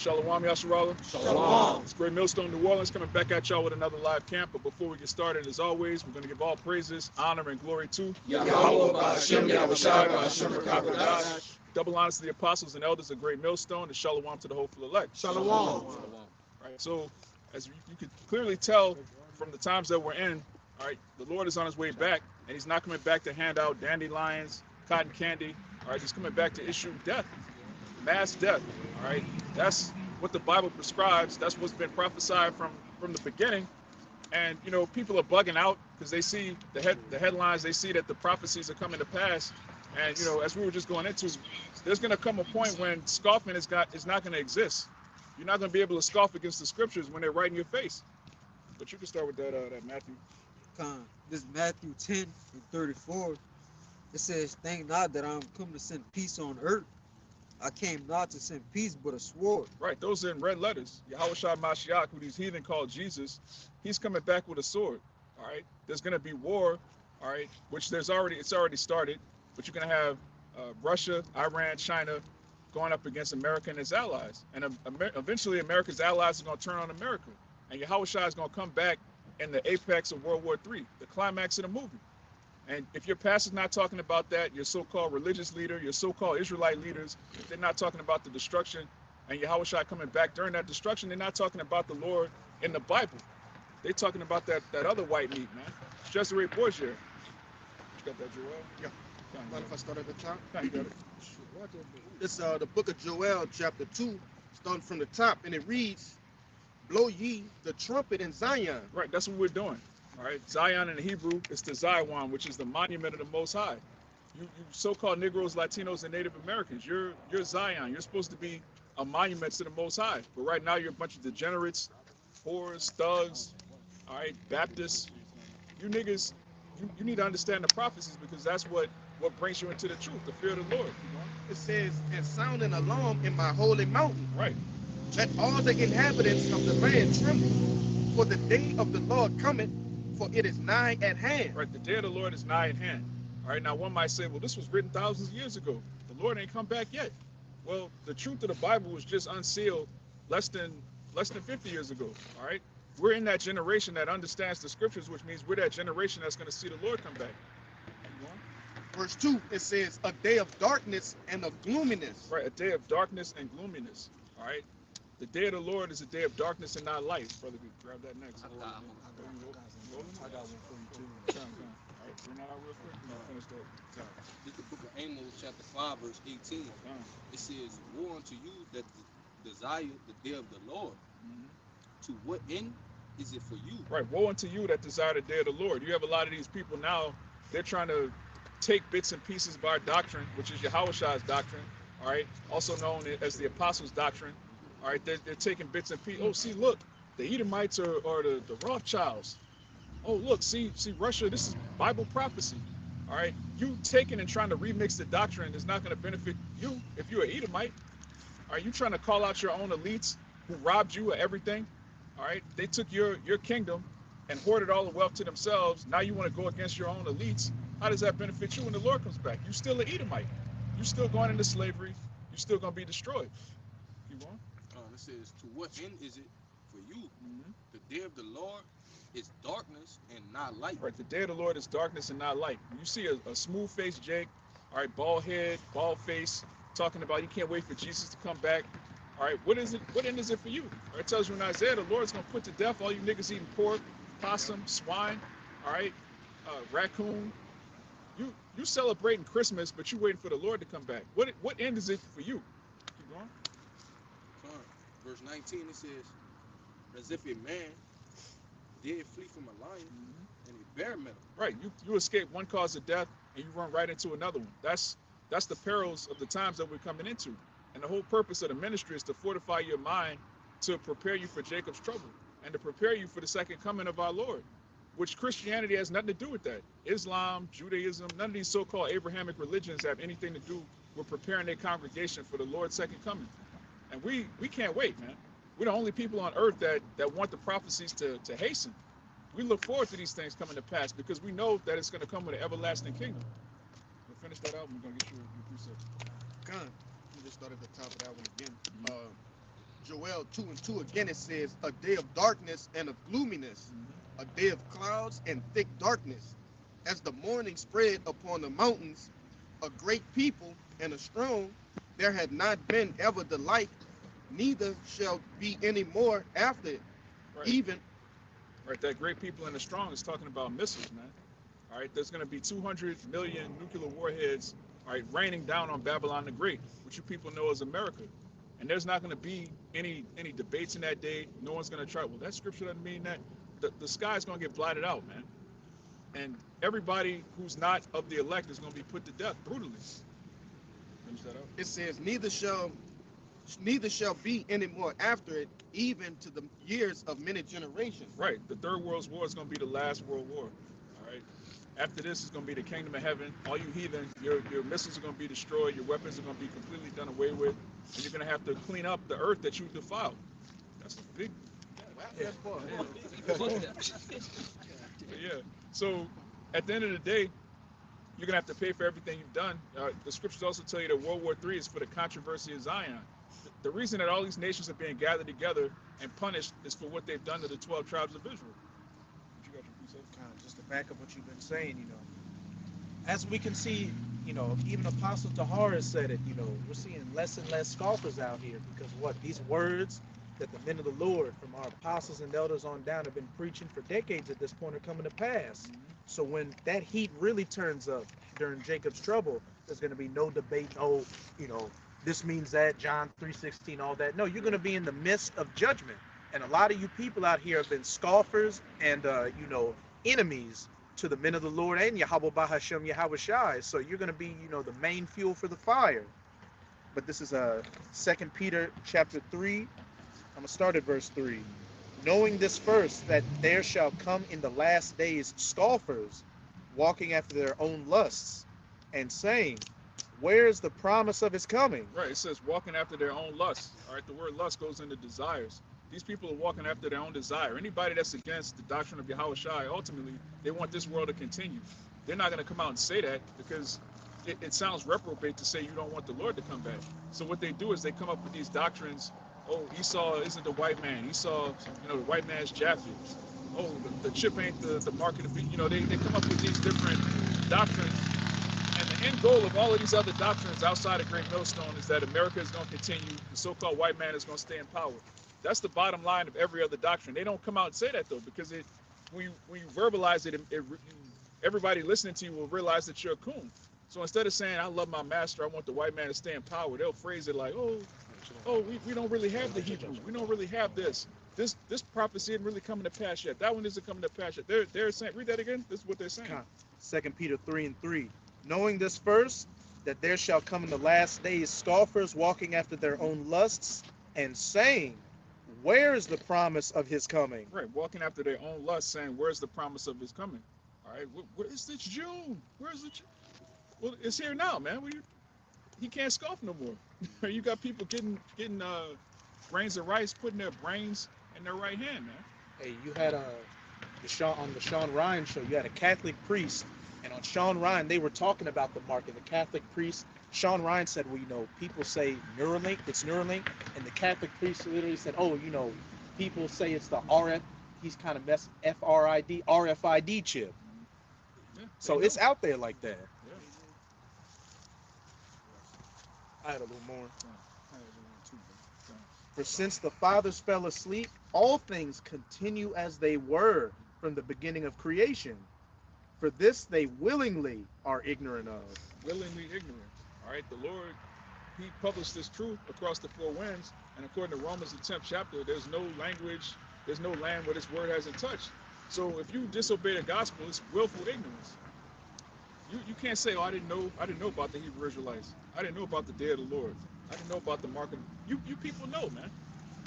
Shalom, Yasharala. Shalom. It's Great Millstone, New Orleans, coming back at y'all with another live camp. But before we get started, as always, we're going to give all praises, honor, and glory to Yahweh Ba'ashem Yahushua Ba'ashem Rakabadash. double honors to the apostles and elders of Great Millstone, and Shalom to the hopeful elect. Shalom. Right, so as you could clearly tell from the times that we're in, all right, the Lord is on his way back, and he's not coming back to hand out dandelions, cotton candy. All right, he's coming back to issue death, mass death. All right, that's what the Bible prescribes. That's what's been prophesied from the beginning. And you know, people are bugging out because they see the headlines. They see that the prophecies are coming to pass. And you know, as we were just going into, there's going to come a point when scoffing is not going to exist. You're not going to be able to scoff against the scriptures when they're right in your face. But you can start with that Matthew. This Matthew 10:34. It says, "Thank not that I'm come to send peace on earth. I came not to send peace, but a sword." Right, those are in red letters. Yahushua Mashiach, who these heathen call Jesus, he's coming back with a sword. All right, there's going to be war. All right, which it's already started. But you're going to have Russia, Iran, China going up against America and its allies, and eventually America's allies are going to turn on America, and Yahushua is going to come back in the apex of World War III, the climax of the movie. And if your pastor's not talking about that, your so-called religious leader, your so-called Israelite leaders, if they're not talking about the destruction and Yahushua coming back during that destruction, they're not talking about the Lord in the Bible. They're talking about that other white meat, man. It's Cesare Borgia. You got that, Joel? Yeah. Mind if I start at the top? Yeah, you got it. It's the book of Joel, chapter 2, starting from the top, and it reads, "Blow ye the trumpet in Zion." Right, that's what we're doing. All right, Zion in the Hebrew is the Zion, which is the monument of the Most High. You so-called Negroes, Latinos, and Native Americans, you're Zion. You're supposed to be a monument to the Most High. But right now, you're a bunch of degenerates, whores, thugs, all right, Baptists. You niggas, you need to understand the prophecies, because that's what brings you into the truth, the fear of the Lord. It says, "And sound an alarm in my holy mountain. Right. Let all the inhabitants of the land tremble, for the day of the Lord cometh, for it is nigh at hand." Right, the day of the Lord is nigh at hand. All right, now one might say, well, this was written thousands of years ago. The Lord ain't come back yet. Well, the truth of the Bible was just unsealed less than 50 years ago. All right, we're in that generation that understands the scriptures, which means we're that generation that's going to see the Lord come back. Verse 2, it says, "A day of darkness and of gloominess." Right, a day of darkness and gloominess. All right, the day of the Lord is a day of darkness and not light. Brother, grab that next. I got one for you too. All right, bring that out real quick. And I'll finish that. This is the book of Amos, chapter 5, verse 18. It says, "Woe unto you that desire the day of the Lord. To what end is it for you?" Right, woe unto you that desire the day of the Lord. You have a lot of these people now, they're trying to take bits and pieces of our doctrine, which is Yahushua's doctrine, all right, also known as the Apostles' doctrine. All right, they're taking bits and pieces. Oh, see, look, the Edomites are the Rothschilds. Oh, look, see Russia, this is Bible prophecy. All right, you taking and trying to remix the doctrine is not going to benefit you if you're an Edomite. Are you trying to call out your own elites who robbed you of everything? All right, they took your kingdom and hoarded all the wealth to themselves. Now you want to go against your own elites. How does that benefit you when the Lord comes back? You're still an Edomite. You're still going into slavery. You're still going to be destroyed. Keep going. It says, "To what end is it for you? The day of the Lord is darkness and not light." Right, the day of the Lord is darkness and not light. You see a smooth-faced Jake, all right, bald head, bald face, talking about you can't wait for Jesus to come back. All right, what is it? What end is it for you? All right, it tells you in Isaiah, the Lord's going to put to death all you niggas eating pork, possum, swine, all right, raccoon. You celebrating Christmas, but you waiting for the Lord to come back. What end is it for you? Keep going. Verse 19, it says, "As if a man did flee from a lion and a bear met him." Right, you escape one cause of death and you run right into another one. That's the perils of the times that we're coming into. And the whole purpose of the ministry is to fortify your mind, to prepare you for Jacob's trouble, and to prepare you for the second coming of our Lord, which Christianity has nothing to do with that. Islam, Judaism, none of these so-called Abrahamic religions have anything to do with preparing their congregation for the Lord's second coming. And we can't wait, man. We're the only people on earth that want the prophecies to hasten. We look forward to these things coming to pass because we know that it's going to come with an everlasting kingdom. We'll finish that out and we're going to get your precept. God, you just start at the top of that one again. Joel 2:2 again, it says, a day of darkness and of gloominess, a day of clouds and thick darkness. As the morning spread upon the mountains, a great people and a strong, there had not been ever the like, neither shall be any more after it. Right. Even Right, that great people and the strong is talking about missiles, man. All right, there's going to be 200 million nuclear warheads, all right, raining down on Babylon the Great, which you people know as America. And there's not going to be any debates in that day. No one's going to try, well, that scripture doesn't mean that. The sky's going to get blotted out, man. And everybody who's not of the elect is going to be put to death brutally. Finish that up. it says, neither shall be any more after it, even to the years of many generations. Right, the Third World War is going to be the last world war. All right. After this is going to be the kingdom of heaven. All you heathen, your missiles are going to be destroyed. Your weapons are going to be completely done away with. And you're going to have to clean up the earth that you defiled. That's a big. Yeah. So at the end of the day, you're going to have to pay for everything you've done. The scriptures also tell you that World War III is for the controversy of Zion. The reason that all these nations are being gathered together and punished is for what they've done to the 12 tribes of Israel. What you got your piece of? Kind of just to back up what you've been saying, as we can see, even Apostle Tahar has said it, we're seeing less and less scoffers out here because these words that the men of the Lord from our apostles and elders on down have been preaching for decades at this point are coming to pass. So when that heat really turns up during Jacob's trouble, there's going to be no debate, this means that, John 3:16, all that. No, you're going to be in the midst of judgment. And a lot of you people out here have been scoffers and, enemies to the men of the Lord and Yahweh Bahashem Yahweh Shai. So you're going to be, the main fuel for the fire. But this is 2 Peter chapter 3. I'm going to start at verse 3. Knowing this first, that there shall come in the last days scoffers, walking after their own lusts, and saying, where is the promise of his coming? Right, it says walking after their own lusts. All right, the word lust goes into desires. These people are walking after their own desire. Anybody that's against the doctrine of Yahweh Shai, ultimately, they want this world to continue. They're not going to come out and say that because it sounds reprobate to say you don't want the Lord to come back. So what they do is they come up with these doctrines. Oh, Esau isn't the white man. Esau, the white man's Japheth. Oh, the chip ain't the mark of the beast. They come up with these different doctrines. And the end goal of all of these other doctrines outside of Great Millstone is that America is going to continue. The so-called white man is going to stay in power. That's the bottom line of every other doctrine. They don't come out and say that, though, because when you verbalize it, everybody listening to you will realize that you're a coon. So instead of saying, I love my master, I want the white man to stay in power, they'll phrase it like, we don't really have the Hebrew. We don't really have this. This prophecy isn't really coming to pass yet. That one isn't coming to pass yet. They're saying, read that again. This is what they're saying. 2 Peter 3:3. Knowing this first, that there shall come in the last days scoffers walking after their own lusts and saying, where is the promise of his coming? Right, walking after their own lust, saying, where's the promise of his coming? All right, it's June. Where's the June? Well, it's here now, man. He can't scoff no more. You got people getting grains of rice, putting their brains in their right hand, man. Hey, you had on the Sean Ryan show, you had a Catholic priest, and on Sean Ryan, they were talking about the market. The Catholic priest, Sean Ryan said, well, people say Neuralink, it's Neuralink, and the Catholic priest literally said, people say it's the RF, he's kind of RFID chip. Yeah, so it's out there like that. Yeah. I had a little more. Too. For since the fathers fell asleep, all things continue as they were from the beginning of creation. For this they willingly are ignorant of. Willingly ignorant. All right, the Lord, he published this truth across the four winds, and according to Romans, the 10th chapter, there's no language, there's no land where this word hasn't touched. So if you disobey the gospel, it's willful ignorance. You can't say, I didn't know about the Hebrew Israelites. I didn't know about the day of the Lord. I didn't know about the mark of... You people know, man.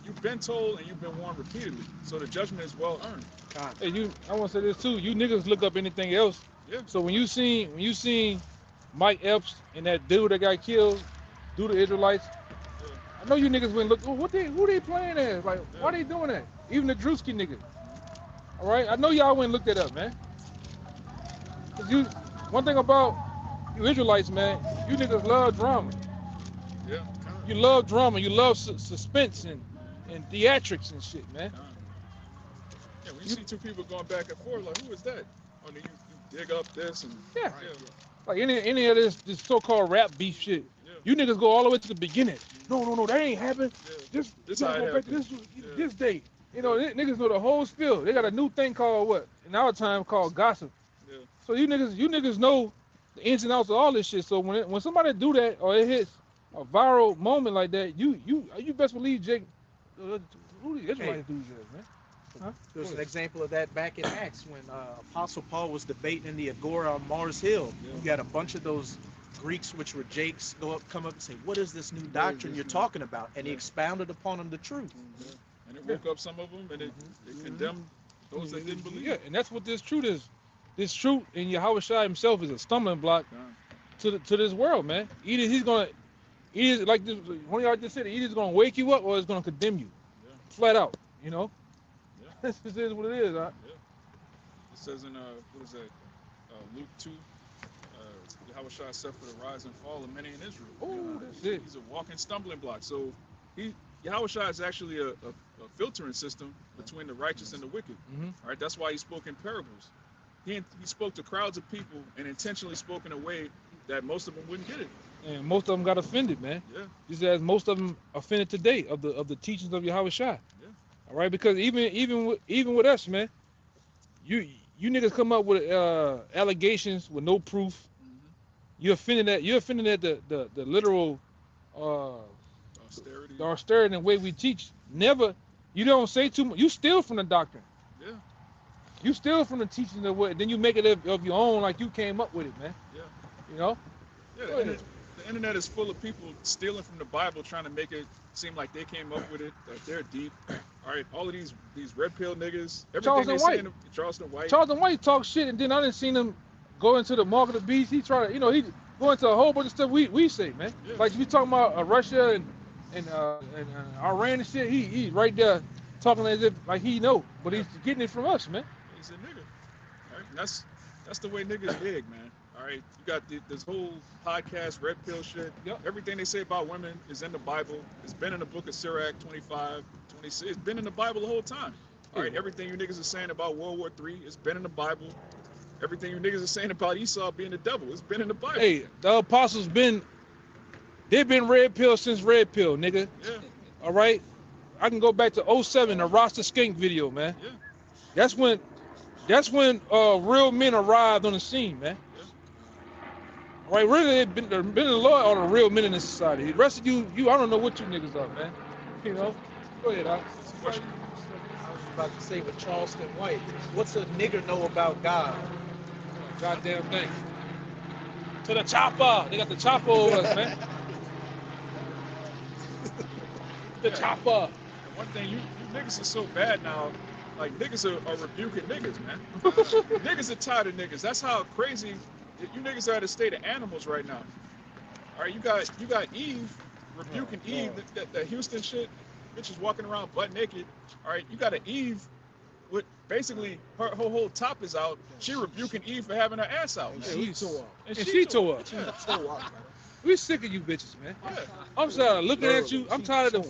You've been told and you've been warned repeatedly. So the judgment is well earned. Hey, I want to say this too. You niggas look up anything else. Yeah. So when you seen Mike Epps and that dude that got killed, do the Israelites, I know you niggas went look. Who they playing as? Like, why they doing that? Even the Drewski niggas. All right, I know y'all went and looked that up, man. One thing about you Israelites, man, you niggas love drama. Yeah. You love drama. You love suspense and and theatrics and shit, man. Yeah, when you see two people going back and forth, like, who is that? Oh, then you dig up this and Yeah. yeah, Like any of this so-called rap beef shit. yeah, You niggas go all the way to the beginning. No, that ain't happened. yeah. This how gotta it go back to happened. this date. You know, niggas know the whole spill. They got a new thing called what? In our time called gossip. Yeah. So you niggas know the ins and outs of all this shit. So when somebody do that or it hits a viral moment like that, you best believe Jake. Who these Israelite dudes is, man? Huh? There's an example of that back in Acts when Apostle Paul was debating in the Agora on Mars Hill. Yeah. You had a bunch of those Greeks, which were Jakes, come up and say, "What is this new doctrine you're talking about?" And he Yeah. expounded upon them the truth. Yeah. And it woke up some of them, and it condemned those that didn't believe. Yeah, and that's what this truth is. This truth in Yahweh Shai himself is a stumbling block Yeah. to this world, man. Either like this, one of y'all just said, either it's gonna wake you up or it's gonna condemn you, Yeah. flat out. You know, Yeah. this is what it is. Huh? It says in what is that? Luke 2. Yahweh Shai set for the rise and fall of many in Israel. Oh, that's it. He's a walking stumbling block. So Yahweh Shai is actually a filtering system between the righteous and the wicked. Mm-hmm. All right, that's why he spoke in parables. He spoke to crowds of people and intentionally spoke in a way that most of them wouldn't get it. And most of them got offended, man. Yeah. Just as most of them offended today of the teachings of Yahweh Shai. Yeah. All right, because even with us, man, you niggas come up with allegations with no proof. Mm-hmm. You're offended at the literal Austerity. the austerity and the way we teach. Never, you don't say too much. You steal from the doctrine. Yeah. You steal from the teachings of what, then you make it of your own, like you came up with it, man. Yeah. You know. Yeah. Go ahead. The internet is full of people stealing from the Bible, trying to make it seem like they came up with it, that they're deep. All right, all of these red pill niggas, everything Charleston they White. saying, Charleston White. Charleston White talk shit, and then I didn't seen him go into the mark of the beast. He try to, he go into a whole bunch of stuff we say, man. Yeah. Like we talking about Russia and Iran and shit. He right there talking as if like he know, but he's getting it from us, man. He's a nigga. All right, and that's the way niggas dig, man. All right, you got this whole podcast, red pill shit. Yep. Everything they say about women is in the Bible. It's been in the book of Sirach 25, 26. It's been in the Bible the whole time. All right, everything you niggas are saying about World War III, it's been in the Bible. Everything you niggas are saying about Esau being the devil, it's been in the Bible. Hey, the apostles they've been red pill since red pill, nigga. Yeah, All right, I can go back to 07, the Rasta Skink video, man. yeah, That's when real men arrived on the scene, man. yeah. All right, really, the Lord are the real men in this society. The rest of you, I don't know what you niggas are, man. You know, go ahead, Alex. I was about to say with Charleston White, what's a nigger know about God? Goddamn thing. To the chopper. They got the chopper over us, man. The chopper. And one thing, you niggas are so bad now. Like niggas are rebuking niggas, man. Niggas are tired of niggas. That's how crazy you niggas are at a state of animals right now. All right, you got Eve rebuking Eve, that Houston shit, bitches walking around butt naked. All right, you got an Eve with basically her whole top is out. She rebuking Eve for having her ass out. And Man. she tore up. And she tore up. She tore up, man. We sick of you bitches, man. Yeah. I'm tired of looking at you. I'm tired of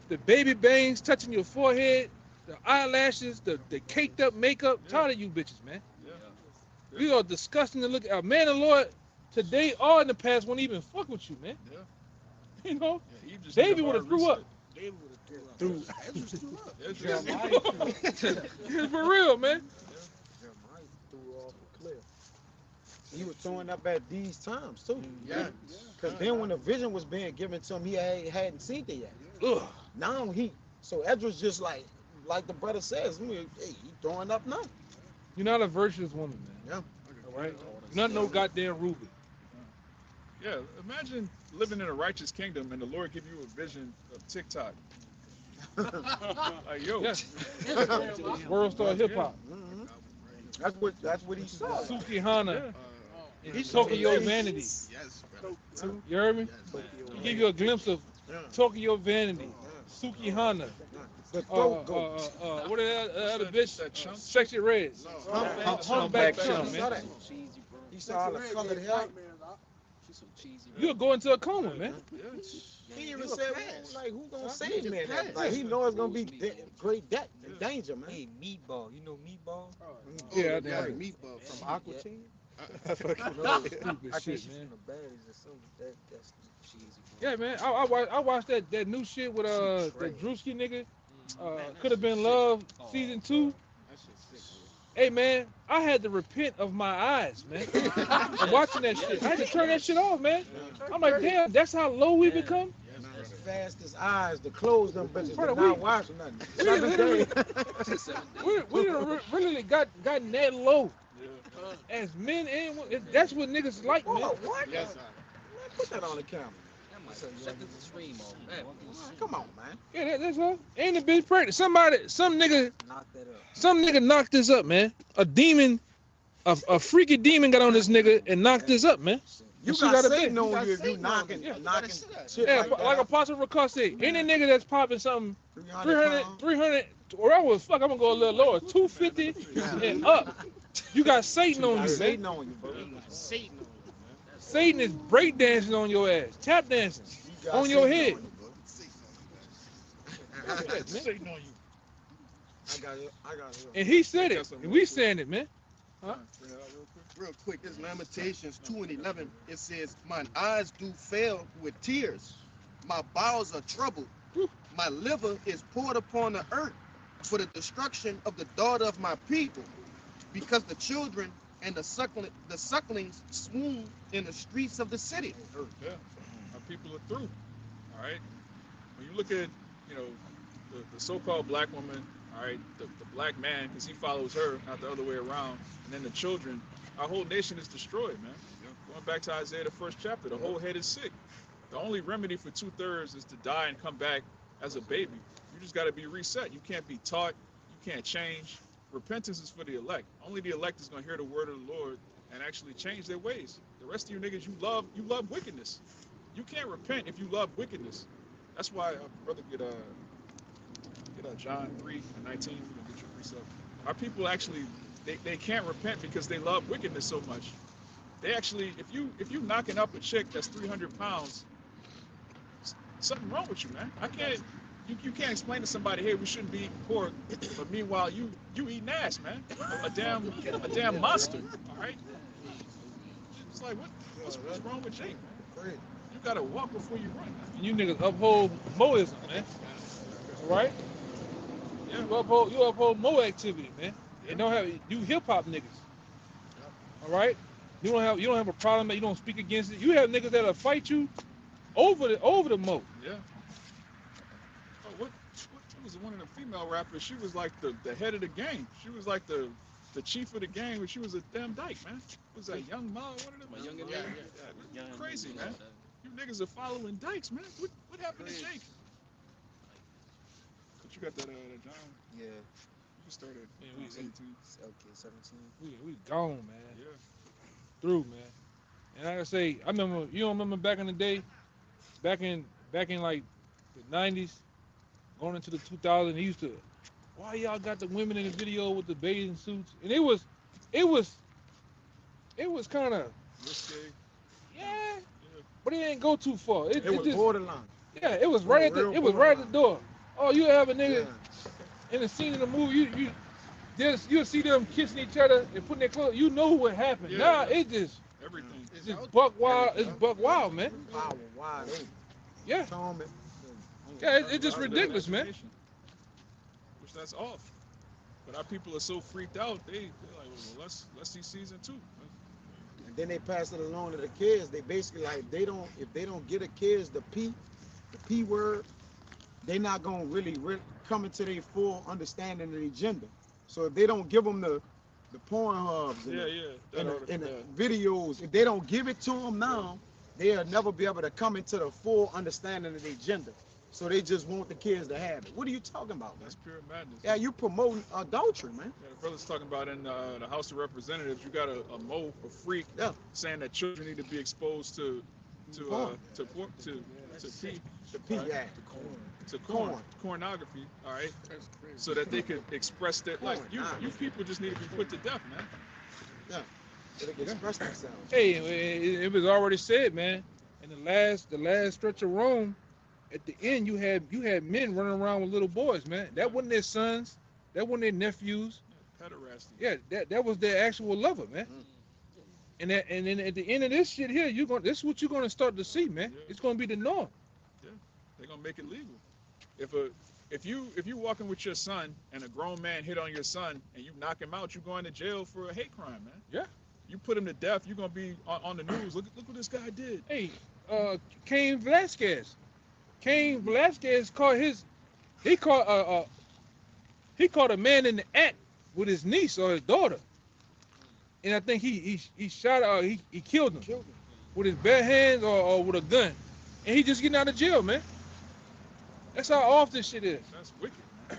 the baby bangs touching your forehead, the eyelashes, the caked up makeup. Yeah. Tired of you bitches, man. Yeah. You are disgusting to look at. Man, the Lord today or in the past won't even fuck with you, man. Yeah. You know, Yeah, Eve just David need a would've hard threw up. reset. David would have threw up. Ezra threw up. Yeah, For real, man. Jeremiah threw off a cliff. He was throwing up at these times too. Yeah. Because then when the vision was being given to him, he hadn't seen it yet. Ugh. Now so Ezra's just like the brother says, hey, he throwing up now. You're not a virtuous woman, man. Yeah. All right. You're not no goddamn Ruben. Yeah, imagine living in a righteous kingdom and the Lord give you a vision of TikTok. Like, yo, Yes. World star hip hop. Mhm. That's what he saw. Suki Hana. Yeah. He's Tokyo Vanity. Yes, brother. You heard me? Yes, He give you a glimpse of Yeah. Tokyo Vanity. Suki Hana. The throat goat. What is that other bitch? That chunk? Sexy Red. Humpback Humpback chump, chump, man. man. He saw all the colored hair. She's so cheesy. You'll go into a coma, man. He even You a said, pass. like, who gonna Huh? save You me? just pass. Like, he know it's gonna be Meatballs. great danger, man. Hey, Meatball. You know Meatball? Yeah, yeah, I know. meatball From from Aqua Yeah. Teen? No, Stupid I think shit, she's man. from the baddies or something. That's Cheesy. Bro. Yeah, man. I watched that new shit with She that trash. Drewski nigga. Man, that Could have shit been sick. Love Oh, season bro. 2. That shit sick, Hey, man, I had to repent of my eyes, man. I'm watching that shit. I had to turn that shit off, man. I'm like, damn, that's how low we Yeah. become. Yes, Man, brother. as fast as eyes to close them bitches, Brother, to not we- watch nothing. we 7 literally- days. 7 days. We done really gotten that low Yeah. as men and women. That's what niggas like, man. Whoa, what? Yes, sir. Man, put that on the camera. I'm like, shut the stream off. Man, Man, come on, man. Yeah, that's all. Ain't a bitch pregnant. Some nigga knock that up. Some nigga knocked this up, man. A demon, a freaky demon got on this nigga and knocked this up, man. You She got got a Satan baby. on You got you if you Satan on knocking, you. You knocking gotta shit Yeah, like like that. Apostle Ricard said, any nigga that's popping something 300 pounds. 300, or I was fuck, I'm gonna go a little lower, 250 and up. You got Satan You on got you, man. Satan on you, bro. You got Satan on you, man. Satan is break dancing on your ass, tap dancing You got on your Satan head. you, bro. Look at that, man. Satan on you. I got it. And he said it, and we saying it, man. Bring it out real quick. Real quick, this Lamentations 2:11. It says, "Mine eyes do fail with tears, my bowels are troubled, my liver is poured upon the earth for the destruction of the daughter of my people, because the children and the sucklings swoon in the streets of the city." Yeah. Our people are through. All right. When you look at, the so-called black woman, all right, the black man, because he follows her, not the other way around, and then the children, our whole nation is destroyed, man. Going back to Isaiah, the 1st chapter, the whole head is sick. The only remedy for 2/3 is to die and come back as a baby. You just got to be reset. You can't be taught. You can't change. Repentance is for the elect. Only the elect is going to hear the word of the Lord and actually change their ways. The rest of you niggas, you love wickedness. You can't repent if you love wickedness. That's why brother get John 3:19. You know, get your precept. Our people actually they can't repent because they love wickedness so much. They actually, if you knocking up a chick that's 300 pounds, something wrong with you, man. You can't explain to somebody, hey, we shouldn't be eating pork, but meanwhile you eating ass, man. A damn monster. All right. It's like what's wrong with Jake, man? You gotta walk before you run. And you niggas uphold Moism, man. All right? Yeah. You uphold Mo activity, man. And don't have you hip hop niggas. All right? You don't have a problem that you don't speak against it. You have niggas that'll fight you over the Mo. Yeah. Oh, what was one of the female rappers? She was like the head of the gang. She was like the chief of the gang, but she was a damn dyke, man. Was that Young Ma? One of them? My young Yeah. Crazy, man. You niggas are following dykes, man. What happened to Jake? But you got that John. Yeah. You started. Yeah, we- 17. Okay, 17. We gone, man. Yeah. Through, man. And like I say, I remember, you don't remember back in the day, back in like the 90s, going into the 2000s, they used to, why y'all got the women in the video with the bathing suits? And it was kind of, Risque. yeah, but it didn't go too far. It was just, borderline. yeah, it was right at the, real it was right at the door. Oh, you have a nigga Yeah. in the scene in the movie, you'll see them kissing each other and putting their clothes. You know what happened. Yeah. Nah, it just. Everything. It's just buck wild. It's buck wild, man. Power wide open. Yeah, Tommy. yeah. It's just That's their ridiculous, man. imagination. Which that's off. But our people are so freaked out. They're like, well, let's see season 2. And then they pass it along to the kids. They basically like if they don't get the kids the P word, they're not gonna really come into their full understanding of the agenda. So if they don't give them the porn hubs and, and the videos, if they don't give it to them now, they'll never be able to come into the full understanding of the agenda. So they just want the kids to have it. What are you talking about, man? That's pure madness. Yeah, you promoting adultery, man. Yeah, the brother's talking about in the House of Representatives, you got a mo, a freak, Yeah. saying that children need to be exposed to Porn. pee, The P Right. Act. to Corn. pornography, all right, so that they could express their like Porn, you people just need to be put to death, man. Yeah. so they can express themselves. Hey, it was already said, man. In the last stretch of Rome, at the end, you had men running around with little boys, man. That wasn't their sons. That wasn't their nephews. Pederasty. Yeah, that was their actual lover, man. And then at the end of this shit here, this is what you're gonna start to see, man. Yeah. It's gonna be the norm. They're gonna make it legal. If you walking with your son and a grown man hit on your son and you knock him out, you going to jail for a hate crime, man. Yeah. You put him to death, you're gonna be on the news. Look what this guy did. Hey, Cain Velasquez. Cain Velasquez caught he caught a man in the act with his niece or his daughter, and I think he shot he killed him with his bare hands or with a gun, and he just getting out of jail, man. That's how off this shit is. That's wicked, man.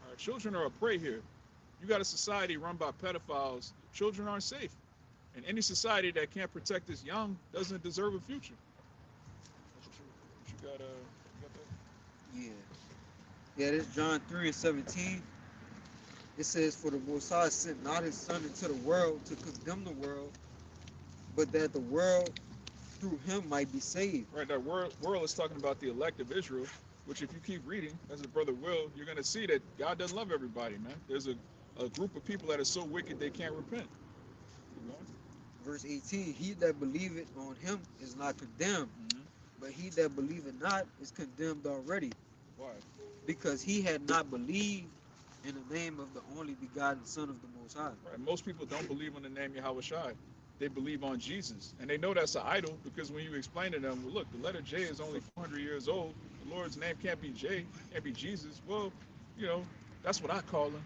Our children are a prey here. You got a society run by pedophiles. Children aren't safe, and any society that can't protect its young doesn't deserve a future. You got that? Yeah. Yeah, this John 3:17. It says, "For the Most High sent not his Son into the world to condemn the world, but that the world through him might be saved." Right, that world is talking about the elect of Israel, which if you keep reading, as the brother will, you're going to see that God doesn't love everybody, man. There's a group of people that are so wicked they can't repent. You know? Verse 18, "He that believeth on him is not condemned, Mhm. but he that believeth not is condemned already, Why? because he had not believed in the name of the only begotten Son of the Most High." Right. Most people don't believe on the name Yahweh Shai. They believe on Jesus. And they know that's an idol because when you explain to them, well, look, the letter J is only 400 years old. The Lord's name can't be J, can't be Jesus. Well, you know, that's what I call him.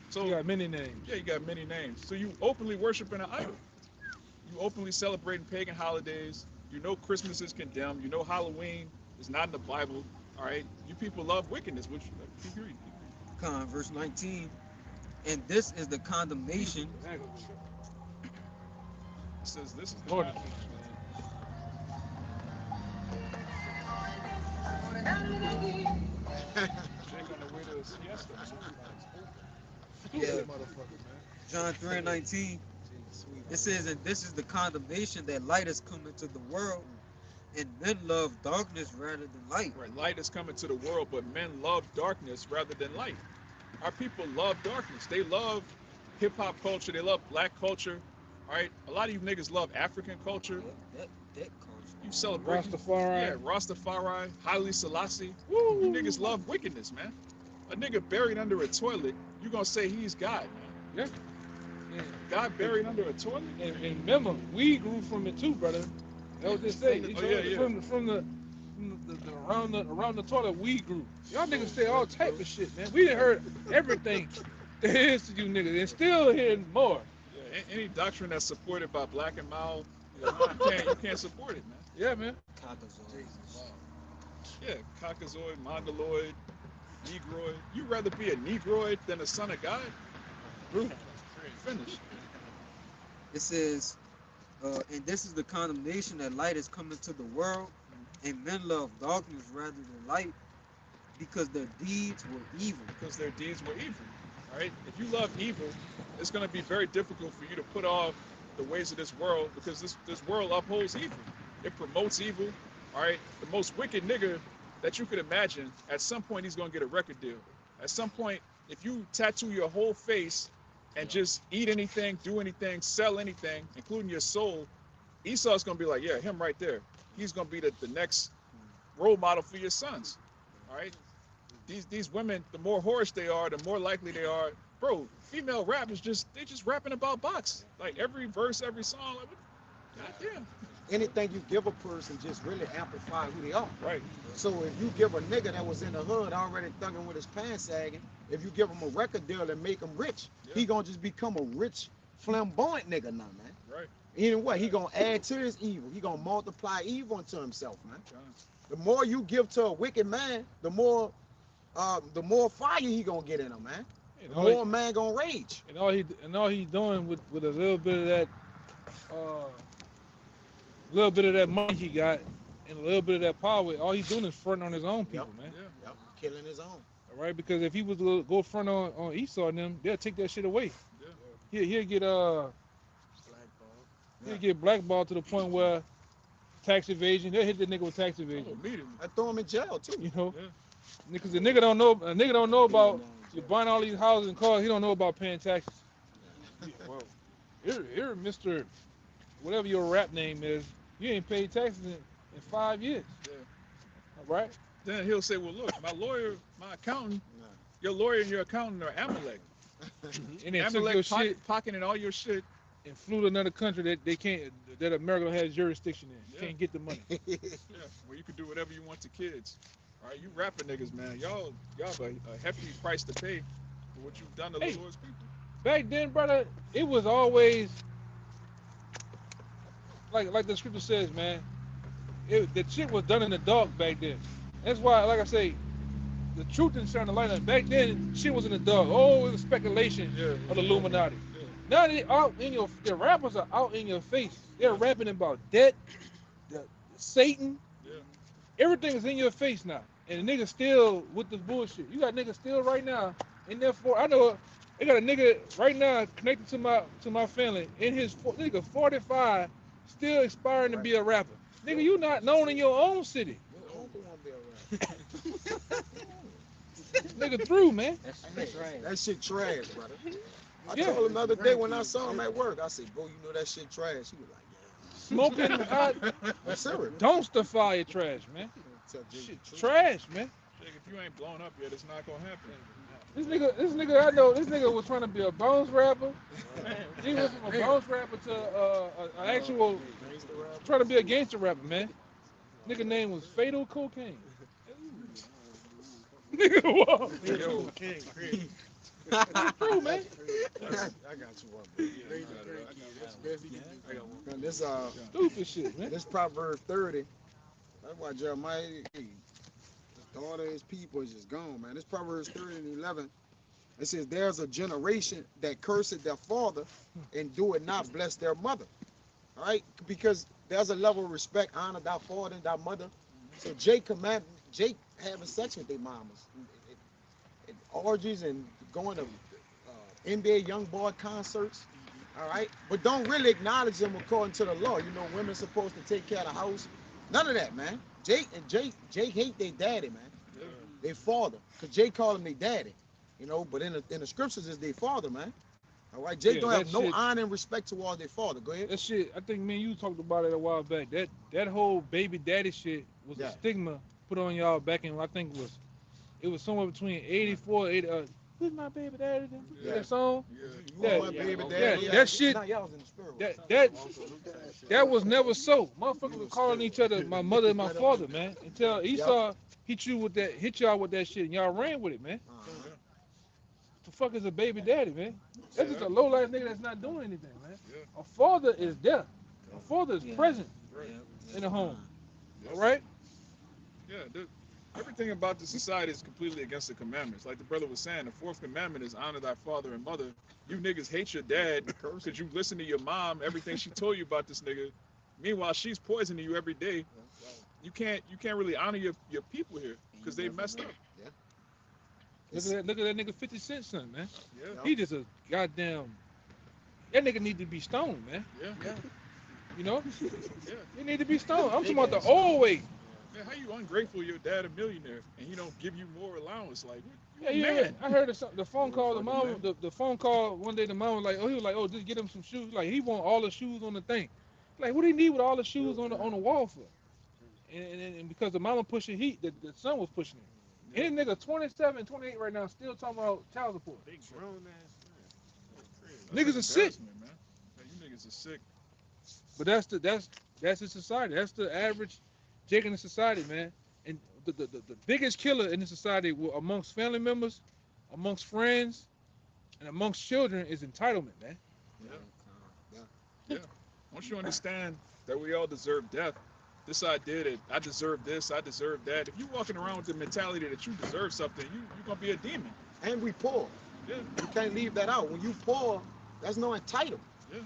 So You got many names. yeah, you got many names. So you openly worshiping an idol. You openly celebrating pagan holidays. You know Christmas is condemned. You know Halloween is not in the Bible. All right. You people love wickedness, which keep reading. Verse 19, "And this is the condemnation." It says this is the Lord, Bible. Jake on the way to a siesta. Yeah. motherfucker, man. John 3:19, it says, "And this is the condemnation, that light has come into the world, and men love darkness rather than light." Right, light is coming to the world, but men love darkness rather than light. Our people love darkness. They love hip hop culture. They love black culture. All right, a lot of you niggas love African culture. That culture. You celebrate Rastafari. Yeah, Rastafari, Haile Selassie. You niggas love wickedness, man. A nigga buried under a toilet, you gonna say he's God, man. Yeah. God buried under a toilet? And remember, we grew from it too, brother. That was just say. Oh, yeah. From the around the toilet, we grew. Y'all niggas say all type of shit, man. We done heard everything there is to you niggas, and still hearing more. Yeah, any doctrine that's supported by Black and Mild, you can't support it, man. Yeah, man. Yeah, Caucasoid, Mongoloid, Negroid. You'd rather be a Negroid than a son of God? Finish. It says, "And this is the condemnation, that light has come into the world, and men love darkness rather than light, because their deeds were evil." Because their deeds were evil. All right? If you love evil, it's going to be very difficult for you to put off the ways of this world, because this world upholds evil. It promotes evil. All right? The most wicked nigga that you could imagine, at some point he's going to get a record deal. At some point, if you tattoo your whole face and just eat anything, do anything, sell anything, including your soul, Esau's going to be like, yeah, him right there. He's going to be the next role model for your sons. All right? These women, the more whorish they are, the more likely they are. Bro, female rap is they just rapping about box. Like every verse, every song, like, goddamn. Anything you give a person just really amplify who they are. Right. So if you give a nigga that was in the hood already thugging with his pants sagging, if you give him a record deal and make him rich, Yeah. he gonna just become a rich, flamboyant nigga now, man. Right. And what? He gonna add to his evil. He gonna multiply evil into himself, man. John. The more you give to a wicked man, the more fire he gonna get in him, man. And The all, more a man gonna rage. and all he's doing with a little bit of that, money he got, and a little bit of that power. All he's doing is fronting on his own people, man. Yeah. Yep. Killing his own. All right, because if he was to go front on Esau and them, they'll take that shit away. Yeah. He'll get He'll get blackballed to the point where tax evasion, they'll hit the nigga with tax Oh, evasion. immediately. I throw him in jail too. You know? Yeah. Because the nigga don't know about you buying all these houses and cars, he don't know about paying taxes. Well, here, Mr. Whatever your rap name is, you ain't paid taxes in 5 years. Yeah. All right? Then he'll say, well, look, my lawyer, my accountant, Nah. your lawyer and your accountant are Amalek. And they took Amalek your shit pocketing all your shit. and flew to another country that America has jurisdiction in. Yeah. Can't get the money. Yeah, where you can do whatever you want to kids. All right, you rapping niggas, man. Y'all have a hefty price to pay for what you've done to the Hey. Lord's people. Back then, brother, it was always like the scripture says, man. The shit was done in the dark back then. That's why, like I say, the truth didn't shine the light on. Back then, shit was in the dark. Oh, it was speculation Yeah. of the Illuminati. Yeah. Now they out in your, the rappers are out in your face. They're rapping about debt, Satan. Yeah. Everything is in your face now. And the nigga still with this bullshit. You got niggas still right now in there for, I know they got a nigga right now connected to my family in his nigga 45, still aspiring to be a rapper. Nigga, you not known in your own city. Your uncle won't be around. Nigga through, man. That shit trash, brother. I Yeah. told him the other day when I saw him at work, I said, bro, you know that shit trash. He was like, Smoking hot yeah. I'm serious. dumpster fire trash, man. Tell Jay Shit the truth. trash, man. Jake, if you ain't blown up yet, it's not gonna happen. This nigga, I know, this nigga was trying to be a bounce rapper. He was from a bounce rapper to an actual, trying to be a gangster rapper, man. Nigga name was Fatal Cocaine. Nigga, whoa. True, man. I got you one, bro. Man, this Stupid shit, man. this Proverbs 30. That's why Jeremiah, his daughter, his people is just gone, man. This Proverbs 30 and 11. It says, "There's a generation that curseth their father and do it not bless their mother." All right, because there's a level of respect, honor thy father and thy mother. So Jake having sex with their mamas, and orgies and going to NBA young boy concerts. All right, but don't really acknowledge them according to the law. You know, women supposed to take care of the house. None of that, man. Jake hate their daddy, man. Yeah. Their father, cause Jake called him their daddy. You know, but in the scriptures is their father, man. All right, Jake Yeah, don't that have no shit- honor and respect towards their father. Go ahead. That shit, I think me and you talked about it a while back. That whole baby daddy shit was Yeah. a stigma put on y'all back in, I think it was somewhere between 84, 80, who's my baby daddy? Yeah. That song? Yeah. You Yeah, my baby yeah, daddy. that shit- Nah, y'all was in the spirit. That was never so. Motherfuckers were calling each other my mother and my father, man. Until Esau hit y'all with that shit, and y'all ran with it, man. The fuck is a baby daddy, man? That's just a low life nigga that's not doing anything, man. Yeah. A father is there. A father is Yeah. present Right. in the home. All right? Yeah, everything about the society is completely against the commandments. Like the brother was saying, the fourth commandment is honor thy father and mother. You niggas hate your dad because you listen to your mom, everything she told you about this nigga. Meanwhile, she's poisoning you every day. You can't really honor your people here because they messed up. Look at that nigga 50 Cent son, man. Yeah, He just a goddamn. That nigga need to be stoned, man. yeah, You know? yeah. He need to be stoned. I'm talking about the old way. Man, how you ungrateful? Your dad a millionaire and he don't give you more allowance? Like, you Yeah, a yeah. man. I heard the phone call. The fucking mom, the phone call one day. The mom was like, he was like, oh, just get him some shoes. Like he want all the shoes on the thing. Like, what do he need with all the shoes on the wall for? And because the mama pushing heat, the son was pushing it. And this nigga 27, 28 right now, still talking about child support. Big grown ass That's Niggas are sick. embarrassment, man. Yeah, you niggas are sick. But that's the society. That's the average Jake in the society, man. And the biggest killer in the society amongst family members, amongst friends, and amongst children is entitlement, man. Once you understand that we all deserve death, this idea that I deserve this, I deserve that. If you walking around with the mentality that you deserve something, you're gonna be a demon. And we poor. Yeah, You can't leave that out. When you poor, there's no entitlement. yeah,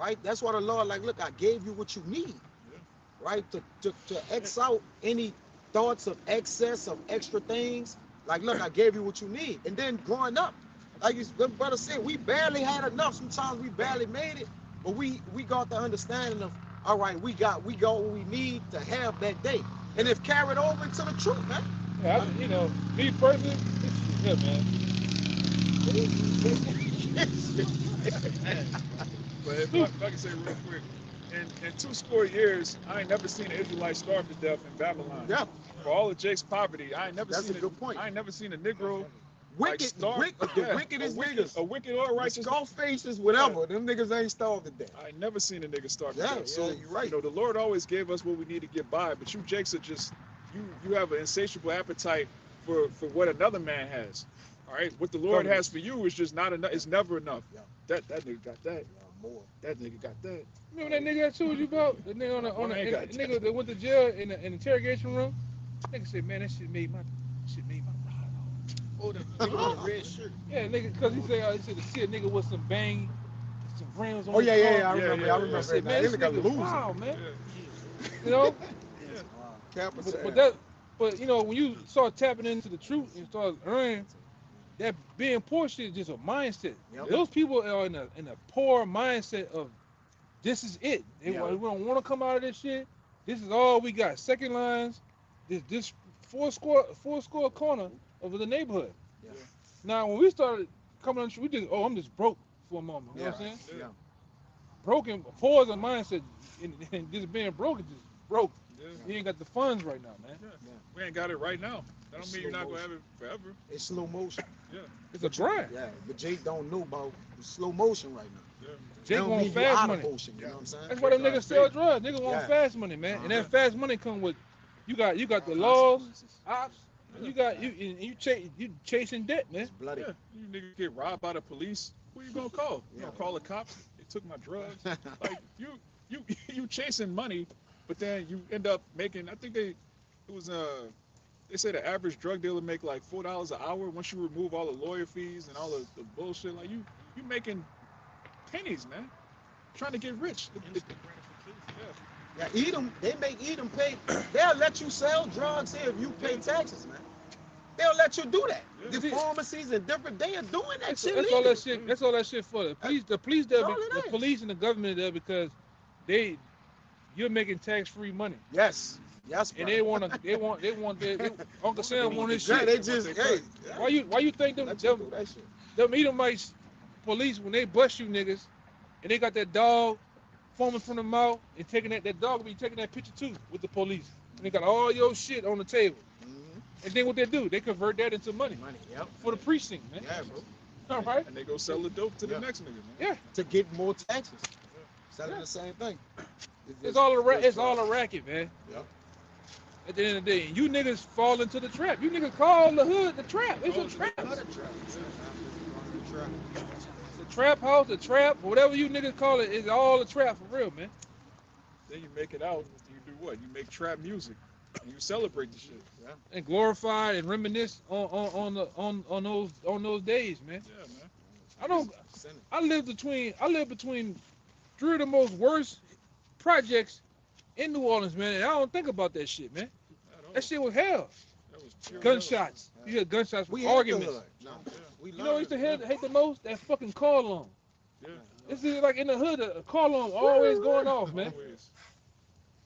Right? That's why the Lord, like, look, I gave you what you need. Yeah. Right? To X out any thoughts of excess of extra things. Like, look, I gave you what you need. And then growing up, like the brother said, we barely had enough. Sometimes we barely made it. But we got the understanding of, all right, we got what we need to have that day. And if carried over into the truth, man. Yeah, you know, me personally, yeah, man. But if I can say real quick, in 2 years, I ain't never seen an Israelite starve to death in Babylon. Yeah. For all of Jake's poverty, I ain't never That's seen a good point. I ain't never seen a Negro Wicked, starve. the wickedest niggas. A wicked or righteous. Skull faces, whatever. Them niggas ain't starved to death. I ain't never seen a nigga starve to Yeah, death. So you're right. you know, the Lord always gave us what we need to get by. But you Jakes are just you have an insatiable appetite for what another man has. All right, what the Lord has for you is just not enough. It's never enough. Yeah. That nigga got that. Yeah, more. That nigga got that. Remember that nigga I told you about? The nigga I ain't got the nigga that went to jail in the interrogation room? Nigga said, man, that shit made my ride off. Oh, the red shirt. Yeah, nigga, cause he said to see a nigga with some bang, some rims on Oh his yeah, car. I Yeah, remember. yeah, I yeah. remember. I said, man, That this nigga nigga losing. wow, man. Yeah. You know? Capital. But you know, when you start tapping into the truth and start earning, that being poor shit is just a mindset. Yep. Those people are in a poor mindset of this is it. We don't want to come out of this shit. This is all we got. Second lines, this four score corner of the neighborhood. Yeah. Now when we started coming on, we just I'm just broke for a moment. You know what I'm saying? Yeah. Broken. Poor is a mindset, and just being broke is just broke. Yeah. You ain't got the funds right now, man. Yeah. We ain't got it right now. That don't mean you're not gonna have it forever. It's slow motion. It's a grind. Yeah, but Jake don't know about the slow motion right now. Yeah. Jake Don't want mean you fast out money. of motion, you know what I'm saying? That's why them niggas sell drugs. Niggas want Yeah. fast money, man. And that Uh-huh. fast money come with you got the laws, ops, and you chasing debt, man. It's bloody. Yeah. You niggas get robbed by the police. Who you gonna call? You Yeah. gonna call the cops? They took my drugs. Like you chasing money, but then you end up making. I think they say the average drug dealer make like $4 an hour once you remove all the lawyer fees and all the bullshit. Like you making pennies, man. Trying to get rich. Yeah, Edom, they make Edom pay. They'll let you sell drugs here if you pay taxes, man. They'll let you do that. Yeah. The pharmacies and different, they are doing that shit. That's all legally. that shit. That's all that shit for. The police there, That's all it the is. police and the government there because you're making tax-free money, Yes. Yes, and brother. they want Uncle Sam want his Yeah, shit. they just, hey. Why you think them Let you do that shit. them Edomites police when they bust you niggas and they got that dog foaming from the mouth and taking that dog will be taking that picture too with the police and they got all your shit on the table and then what they do they convert that into money Money, yep. for the precinct, man. Yeah, bro. All right. And they go sell the dope to the Yeah. next nigga, man. Yeah. To get more taxes. Selling Yeah. the same thing. It's all a racket, man. Yep. At the end of the day, you niggas fall into the trap. You niggas call the hood the trap. It's a Oh, trap. Trap. The trap house, the trap, whatever you niggas call it, is all a trap for real, man. Then you make it out. You do what? You make trap music. And you celebrate the shit. And glorify and reminisce on those days, man. Yeah, man. I live between three of the most worst projects in New Orleans, man. And I don't think about that shit, man. At all. That shit was hell. That was pure Gunshots. You hear gunshots We with hate arguments. the hood. No, we You know what I used to learned. hate the most? That fucking car alarm. Yeah. This is like in the hood, a car alarm always going off, man. Always.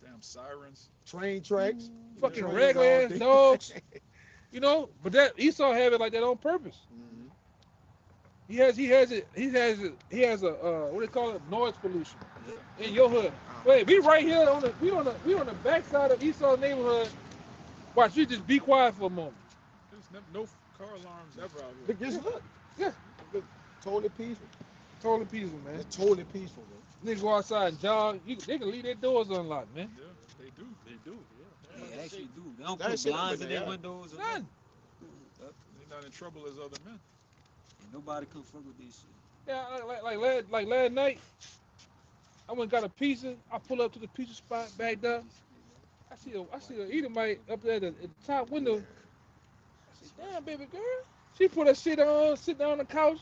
Damn sirens. Train tracks. Fucking Trains regular all ass day. dogs. You know, but that Esau have it like that on purpose. Mhm. He has a what they call it, noise pollution in your hood. Wait, we right here on the backside of Esau's neighborhood. Watch, you just be quiet for a moment. There's no car alarms ever out here. But just look. Yeah. Totally peaceful. Totally peaceful, man. It's totally peaceful, bro. Niggas go outside and jog. They can leave their doors unlocked, man. Yeah, they do. They do. Yeah. They actually do. They don't That put shit blinds up in in their there. windows. Or None. nothing. They're not in trouble as other men. And nobody come fuck with this shit. Yeah, like last night, I went and got a pizza. I pull up to the pizza spot, backed up. I see a Edomite up there at the top window. I said, damn, baby girl. She put her shit on, sit down on the couch.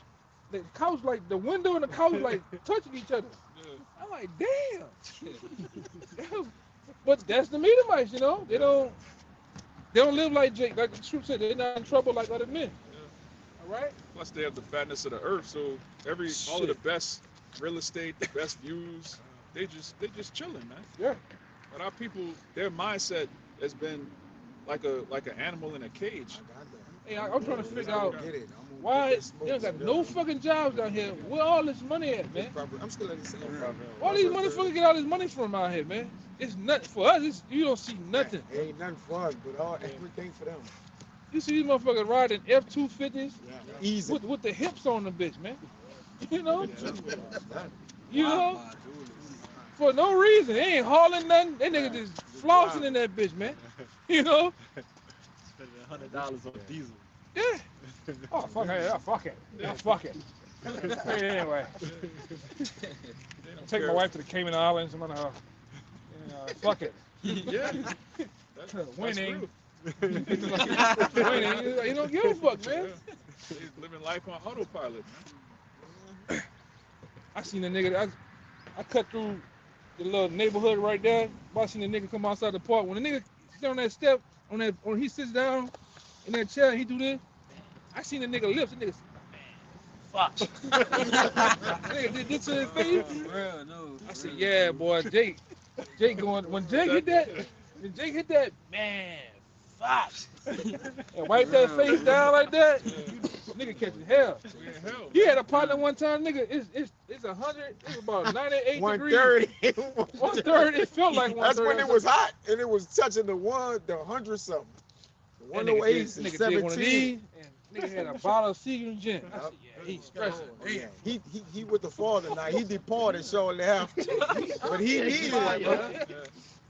The couch, like, the window and the couch, like, touching each other. Yeah. I'm like, damn. But that's the Edomites, you know? They don't live like Jake, like the truth said. They're not in trouble like other men. All right? Plus, they have the fatness of the earth, so all of the best real estate, the best views. They just chilling, man. Yeah. But our people, their mindset has been like an animal in a cage. I got that. Hey, I'm trying to figure I'm out gonna get it. I'm gonna why get that smoke. they don't got no fucking jobs down here. Where all this money at, man? I'm still in the same. Where these motherfuckers get all this money from out here, man? It's nothing for us. You don't see nothing. It ain't nothing for us, but everything for them. You see these motherfuckers riding F-250s Yeah. Easy. with the hips on the bitch, man. You know, Wow, for no reason. They ain't hauling nothing. They niggas just flossing in that bitch, man. You know? Spending $100 on diesel. Yeah. Oh fuck it. Oh, fuck it. Oh, fuck it. Anyway, take my wife to the Cayman Islands. I'm gonna fuck it. Yeah. That's Winning. real. Winning. You don't give a fuck, man. He's living life on autopilot, man. I seen a nigga. I cut through the little neighborhood right there. I seen a nigga come outside the park. When the nigga sit on that step, when he sits down in that chair, he do this. I seen the nigga lips. The nigga, fuck. Nigga did this to his face. Real, no. I said, yeah, boy, Jake going. When Jake hit that, man, fuck. And wipe that face down like that, nigga catching hell. We in hell. He had a partner one time, nigga. It's 100. It's about 98 degrees. 130. 130. It felt like 130. That's when it was hot and it was touching the 100 something. The That nigga 108 did- and nigga did one of 17. these, and nigga had a bottle of Seagram gin. I said, yeah, he's stressing. Yeah, he with the fall tonight. He departed shortly after, but he needed it, bro.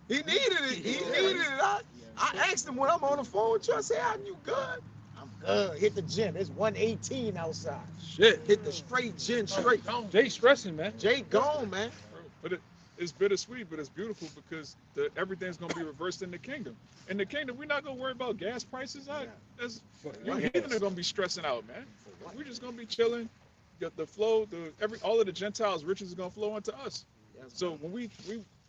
He needed it. He needed it. I asked him when I'm on the phone with you. I said, "Are you good?" I'm good. Hit the gym. It's 118 outside. Shit. Hit the straight gym straight. Jay stressing, man. Jay gone, man. But it's bittersweet, but it's beautiful because everything's gonna be reversed in the kingdom. In the kingdom, we're not gonna worry about gas prices. You heathen are gonna be stressing out, man. We're just gonna be chilling. The flow, all of the Gentiles' riches is gonna flow into us. So when we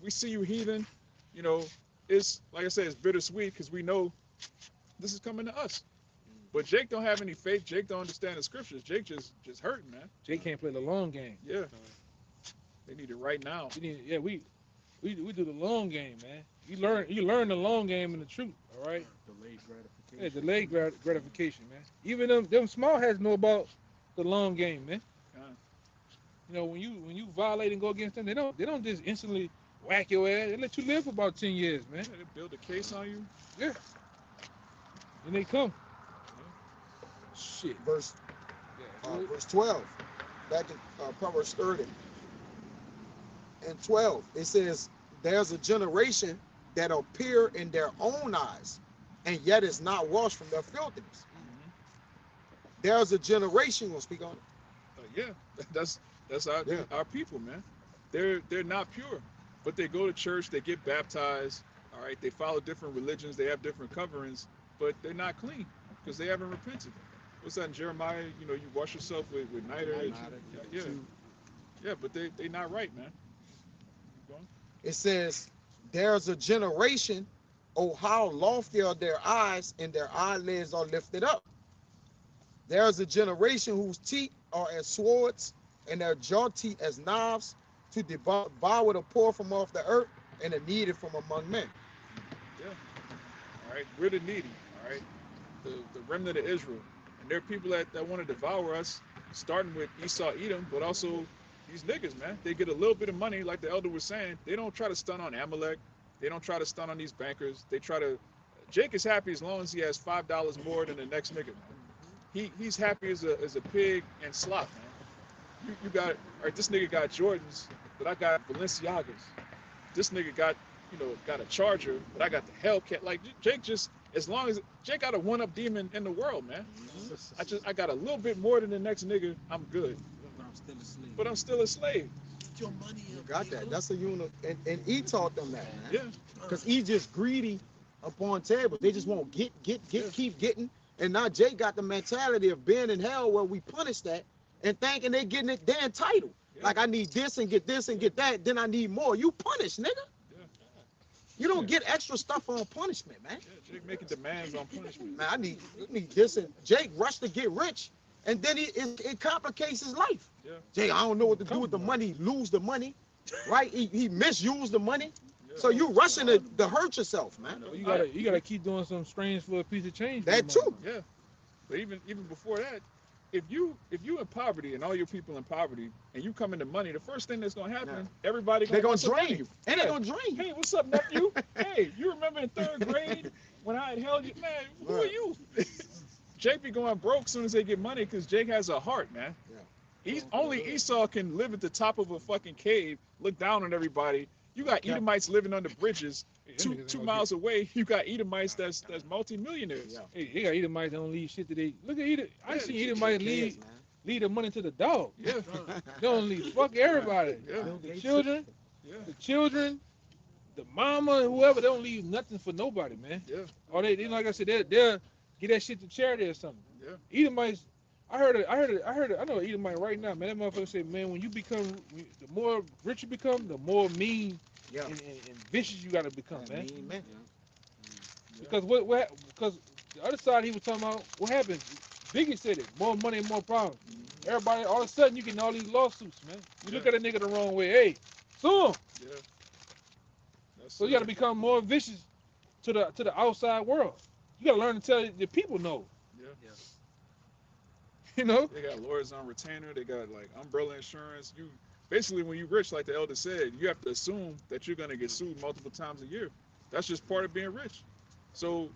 see you heathen, you know, it's like I said, it's bittersweet because we know this is coming to us. But Jake don't have any faith. Jake don't understand the scriptures. Jake just hurting, man. Jay can't play the long game. Yeah. They need it right now. We do the long game, man. You learn the long game and the truth, all right? Delayed gratification. Yeah, delayed gratification, man. Even them small heads know about the long game, man. You know, when you violate and go against them, they don't just instantly whack your ass. They let you live for about 10 years, man. They build a case on you. Yeah. And they come. Shit. Verse Yeah. verse 12, back in Proverbs 30 and 12, it says, "There's a generation that appear in their own eyes, and yet is not washed from their filthiness." There's a generation. Gonna speak on it. Yeah, that's Yeah. our people, man. They're not pure, but they go to church, they get baptized. All right, they follow different religions, they have different coverings, but they're not clean because they haven't repented. What's that in Jeremiah? You know, you wash yourself with niter. Yeah, but they not right, man. Keep going. It says, "There's a generation, oh how lofty are their eyes, and their eyelids are lifted up. There's a generation whose teeth are as swords, and their jaw teeth as knives, to devour the poor from off the earth, and the needy from among men." Yeah. All right, we're the needy. All right, the remnant of Israel, and there are people that want to devour us, starting with Esau, Edom, but also these niggas, man. They get a little bit of money, like the elder was saying. They don't try to stun on Amalek. They don't try to stun on these bankers. They try to. Jake is happy as long as he has $5 more than the next nigga, man. He's happy as a pig and slop, man. You got, all right, this nigga got Jordans, but I got Balenciagas. This nigga got a Charger, but I got the Hellcat. Like Jake just, as long as Jake got a one-up demon in the world, man. I got a little bit more than the next nigga, I'm good. I'm still a slave. But I'm still a slave. Get your money You up, got that. That's a unit, and he taught them that, man. Yeah. Because he's just greedy upon tables. They just won't get, keep getting. And now Jay got the mentality of being in hell where we punish that and thinking they're getting it, they're entitled. Yeah. Like I need this and get that, then I need more. You punish, nigga. Yeah. You don't get extra stuff on punishment, man. Yeah, Jake making demands on punishment. Man, you need this, and Jake rushed to get rich and then it complicates his life. Yeah. Jay, I don't know what to do Come with the on. money, lose the money, right? He misused the money. Yeah. So you rushing to hurt yourself, man. Well, you gotta keep doing something strange for a piece of change. for That the money. too. Yeah, but even before that, if you in poverty and all your people in poverty and you come into money, the first thing that's gonna happen, everybody They're gonna want some drain money. you. And they're gonna drain you. Hey, what's up, nephew? Hey, you remember in 3rd grade when I had held you? Man, who are Right. you? Jake be going broke as soon as they get money because Jake has a heart, man. Yeah. Only Esau can live at the top of a fucking cave, look down on everybody. You got Yeah. Edomites living under bridges. Hey, them niggas ain't Two gonna miles away, you got Edomites that's multimillionaires. Yeah. Hey, they got Edomites that don't leave shit to they. Look at Edom. I Yeah, seen shit Edomites Kids, leave man. the money to the dog. Yeah, They don't leave. Fuck everybody. yeah, The children, yeah, the mama, whoever. They don't leave nothing for nobody, man. yeah, Or they like I said, they'll get that shit to charity or something. yeah. Edomites. I know an Edomite right now, man. That motherfucker said, man, when you become, the more rich you become, the more mean Yeah. and vicious you gotta become, I man. mean, man. Because because the other side he was talking about, what happened? Biggie said it, more money and more problems. Everybody, all of a sudden, you getting all these lawsuits, man. You look at a nigga the wrong way, hey, sue him. Yeah. That's So you gotta become more vicious to the outside world. You gotta learn to tell the people no. Yeah. You know? They got lawyers on retainer. They got like umbrella insurance. You basically, when you're rich, like the elder said, you have to assume that you're gonna get sued multiple times a year. That's just part of being rich. So,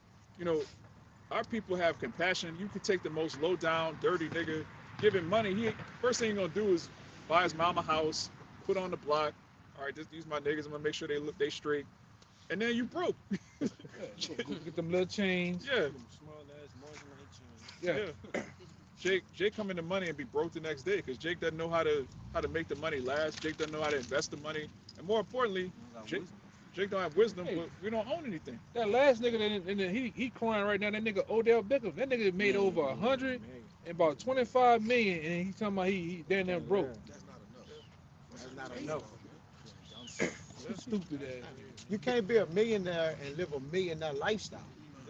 our people have compassion. You could take the most low down, dirty nigga, give him money. First thing he's gonna do is buy his mama house, put on the block. All right, these my niggas. I'm gonna make sure they straight. And then you broke. Go get them little chains. Yeah, Small ass Marginite chain. Yeah. Jake come into money and be broke the next day because Jake doesn't know how to make the money last. Jake doesn't know how to invest the money, and more importantly, Jake don't have wisdom. Hey. But we don't own anything. That last nigga, he crying right now. That nigga Odell Beckham. That nigga made over 100 and about 25 million, and he talking about he damn near broke. That's not enough. Stupid ass. You can't be a millionaire and live a millionaire lifestyle.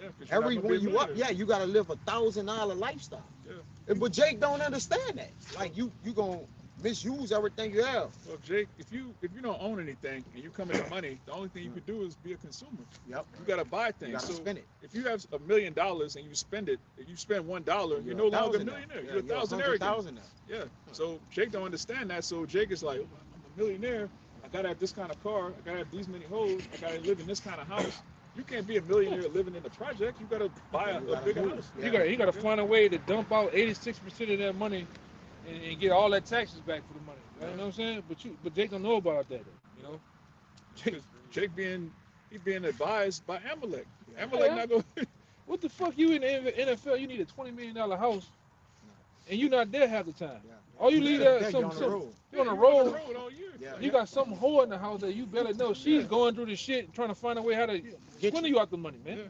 Yeah, 'cause you're not gonna Everywhere be a you up, millionaire. you gotta live $1,000 lifestyle. Yeah. But Jake don't understand that. Like you gonna misuse everything you have. Well, Jake, if you don't own anything and you come into money, the only thing you could do is be a consumer. Yep. You gotta buy You things. gotta So spend it. if you have $1 million and you spend it, if you spend $1, you're no longer a 1,000 now. millionaire. Yeah, You're a thousandaire again. 100,000 now. Yeah. So Jake don't understand that. So Jake is like, I'm a millionaire. I gotta have this kind of car. I gotta have these many hoes. I gotta live in this kind of house. You can't be a millionaire living in the project. You gotta buy a bigger house. Yeah. He gotta find a way to dump out 86% of that money and get all that taxes back for the money. You know what I'm saying? But Jake don't know about that, you know? Jake being advised by Amalek. Yeah. Amalek not going. What the fuck you in the NFL? You need a $20 million house, and you not there half the time. Yeah. All you leave there Yeah, some you're on the road. you on the road. all year. Yeah. You got some whore in the house that you better know she's going through the shit, trying to find a way how to Get swindle you out the money, man. Yeah.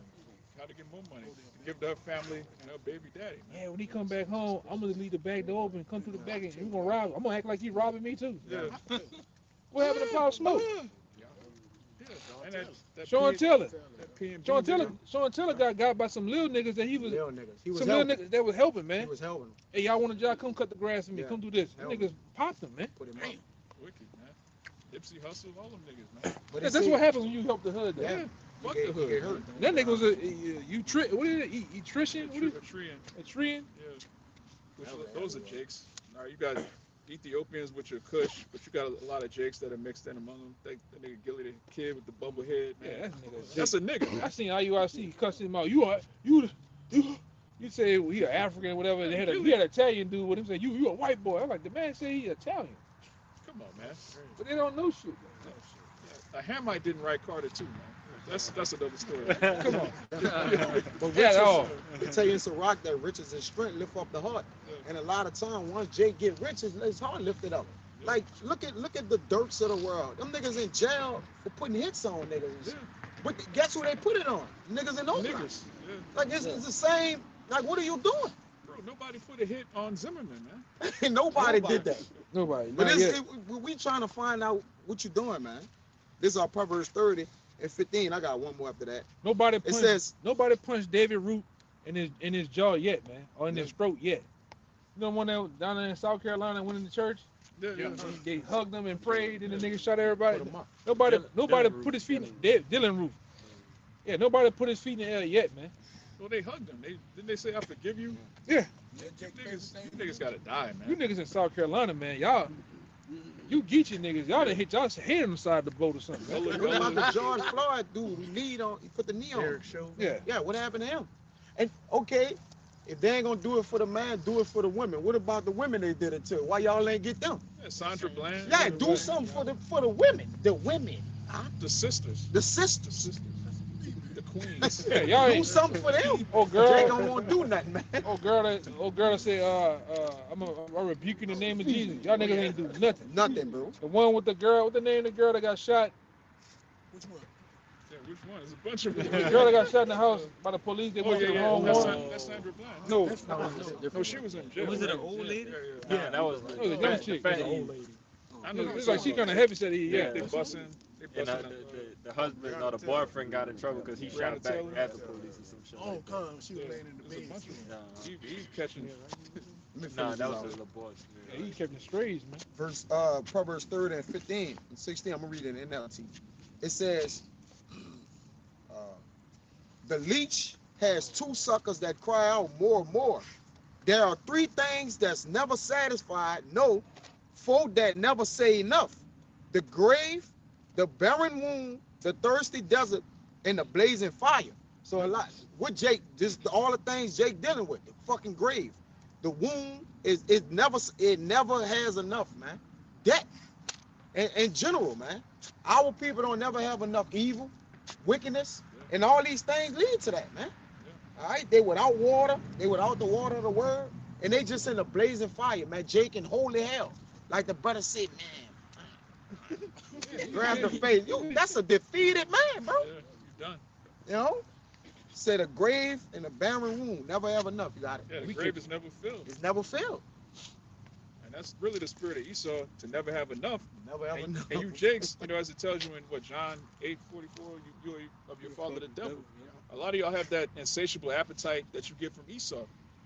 How to get more money to give to her family and her baby daddy. Man. Yeah, when he come back home, I'm gonna leave the back door open, come through the back, and you gonna rob. I'm gonna act like he robbing me too. Yeah. What happened to Pop Smoke? Yeah. And that Sean P- Taylor. that P&B Sean Taylor. video. Sean Taylor got by some little niggas that he was. Little niggas. He was Some little helping. niggas that was helping, He man. was helping. Hey, y'all want a job? Come cut the grass for me. Yeah. Come do this. Them Help. niggas popped him, man. Put him up. Wicked, man. Nipsey Hussle, all them niggas, man. But Yeah, it that's said- what happens when you help the hood. Though. Yeah. Fuck He the get- he get hood. hurt. That nigga was what is it? Electrician? What is A tree and a treeing? yeah. Those are Jakes. All right, you got Ethiopians with your Kush, but you got a lot of Jakes that are mixed in among them. That nigga Gilly, the kid with the bubble head, man. Yeah, that nigga. That's a nigga. I seen IUIC cussing him out. You say he an African or whatever. He had an Italian dude with him say you a white boy. I'm like, the man say he Italian, Come on, man. but they don't know shit. A Hamite didn't write Carter too, man. That's another story. Come on. But Yeah, riches, no. they tell you it's a rock that riches and strength lift up the heart. And a lot of time, once Jake get rich, his heart lifted up. Like, look at the Dirks of the world. Them niggas in jail for putting hits on niggas. Yeah. But guess who they put it on? Niggas in those Niggas. rocks. Yeah. Like, it's the same. Like, what are you doing? Bro, nobody put a hit on Zimmerman, man. Nobody did that. Nobody. But Not it's, yet. we trying to find out what you doing, man. This is our Proverbs 30 and 15. I got one more after that. Nobody It says, punched David Root in his jaw yet, man, or in his throat yet. You know one that down there in South Carolina went into church. Yeah. They hugged them and prayed, and the nigga shot everybody. Put 'em up. Nobody Dylan put his feet in Roof. Dylan Roof. Yeah, nobody put his feet in the air yet, man. Well, they hugged him. Didn't they say I forgive you? Yeah. You niggas gotta die, You man. niggas in South Carolina, man, y'all, you Geechee niggas, y'all done hit y'all head on the side of the boat or something. Man. What about the George Floyd dude who lead on? He put the knee on. Derek Chauvin. Yeah. Yeah, what happened to him? And okay, if they ain't gonna do it for the man, do it for the women. What about the women they did it to? Why y'all ain't get them? Yeah, Sandra Bland. Yeah, do something for the women. The women. The sisters. The sisters. The queens. Yeah, y'all Do ain't. something for them. Oh They girl, ain't gonna want to do nothing, man. oh girl that say, I'm rebuking the name of Jesus. Y'all niggas ain't do nothing. Nothing, bro. The one with the girl, what the name of the girl that got shot? Which one? Yeah, which one? There's a bunch of The them. girl that got shot in the house by the police. They Oh, went yeah, to the yeah. wrong That's, one. That's Sandra Bland. No, No, she was in jail. Was it an right? old lady? Yeah, that was it was a young chick. the old lady. I know. It's like she kind of heavy set. Yeah. They busting. They And busting. the husband or the boyfriend got in trouble because he shot back at the police or some shit. Oh, like that. come, she was laying in the There's a bed. bunch of them. Nah, He's catching. nah, that was his little boy. Yeah, he kept the strays, man. Verse Proverbs 30 and 15 and 16. I'm gonna read it in NLT. It says, the leech has two suckers that cry out more and more. There are three things that's never satisfied. No, four that never say enough: the grave, the barren womb, the thirsty desert, and the blazing fire. So a lot. What Jake? Just all the things Jake dealing with. The fucking grave, the womb is it never has enough, man. That in general, man. Our people don't never have enough evil, wickedness, and all these things lead to that, man. All right, they without water, they without the water of the word, and they just in a blazing fire, man. Jake in holy hell, like the brother said, man. Grab the face. That's a defeated man, bro. Yeah, you done. You know, said a grave and a barren womb never have enough. You got it. Yeah, the We grave can- is never filled. It's never filled. And that's really the spirit of Esau, to never have enough. Never have And, enough. and you Jakes, as it tells you in what, John 8:44, you are of your father the devil. A lot of y'all have that insatiable appetite that you get from Esau.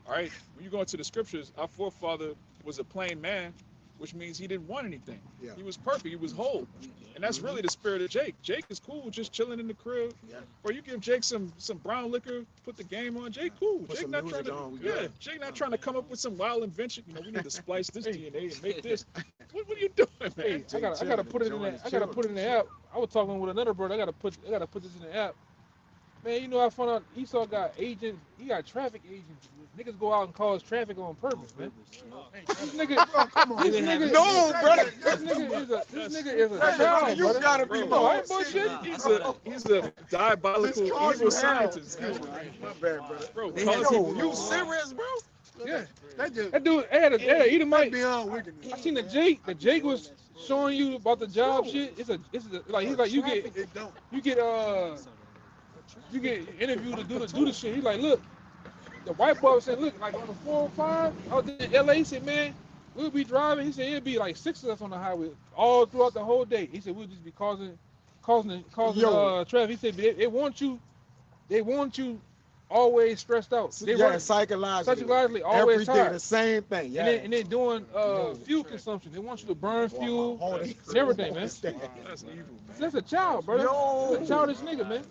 All right, when you go into the scriptures, our forefather was a plain man, which means he didn't want anything. Yeah. He was perfect. He was whole. And that's really the spirit of Jake. Jake is cool, just chilling in the crib. Yeah. Or you give Jake some brown liquor, put the game on. Jake cool. Put Jake some not trying music to. on, we Yeah. good. Jake not trying to come up with some wild invention. We need to splice this DNA and make this. What are you doing, man? Hey, I gotta put it in there. I gotta put it in the app. I was talking with another brother. I gotta put this in the app. Man, I found out Esau got agents. He got traffic agents. Niggas go out and cause traffic on purpose, man. This nigga, this nigga, No, brother. This nigga is a child, You brother. gotta be No, more. I ain't bullshit. He's a diabolical This calls evil you scientist. hell. My bad, brother. Bro, They calling have Yo, people- you serious, bro? Yeah, That just that dude had a Edomite. beyond wickedness. I seen the Jake was showing you about the job shit. It's like he's like you It don't. you get interviewed to do the shit. He's like, look, the white boy said, look, like on the 405 out there in LA, he said, man, we'll be driving. He said it'd be like 6 of us on the highway all throughout the whole day. He said we'll just be causing traffic. He said they want you always stressed out. They Yeah, want psychologically. always Every day, tired. the same thing. Yeah. And then doing fuel consumption. They want you to burn fuel and everything, man. That's evil, man. That's a child, brother. Yo. That's a childish nigga, man.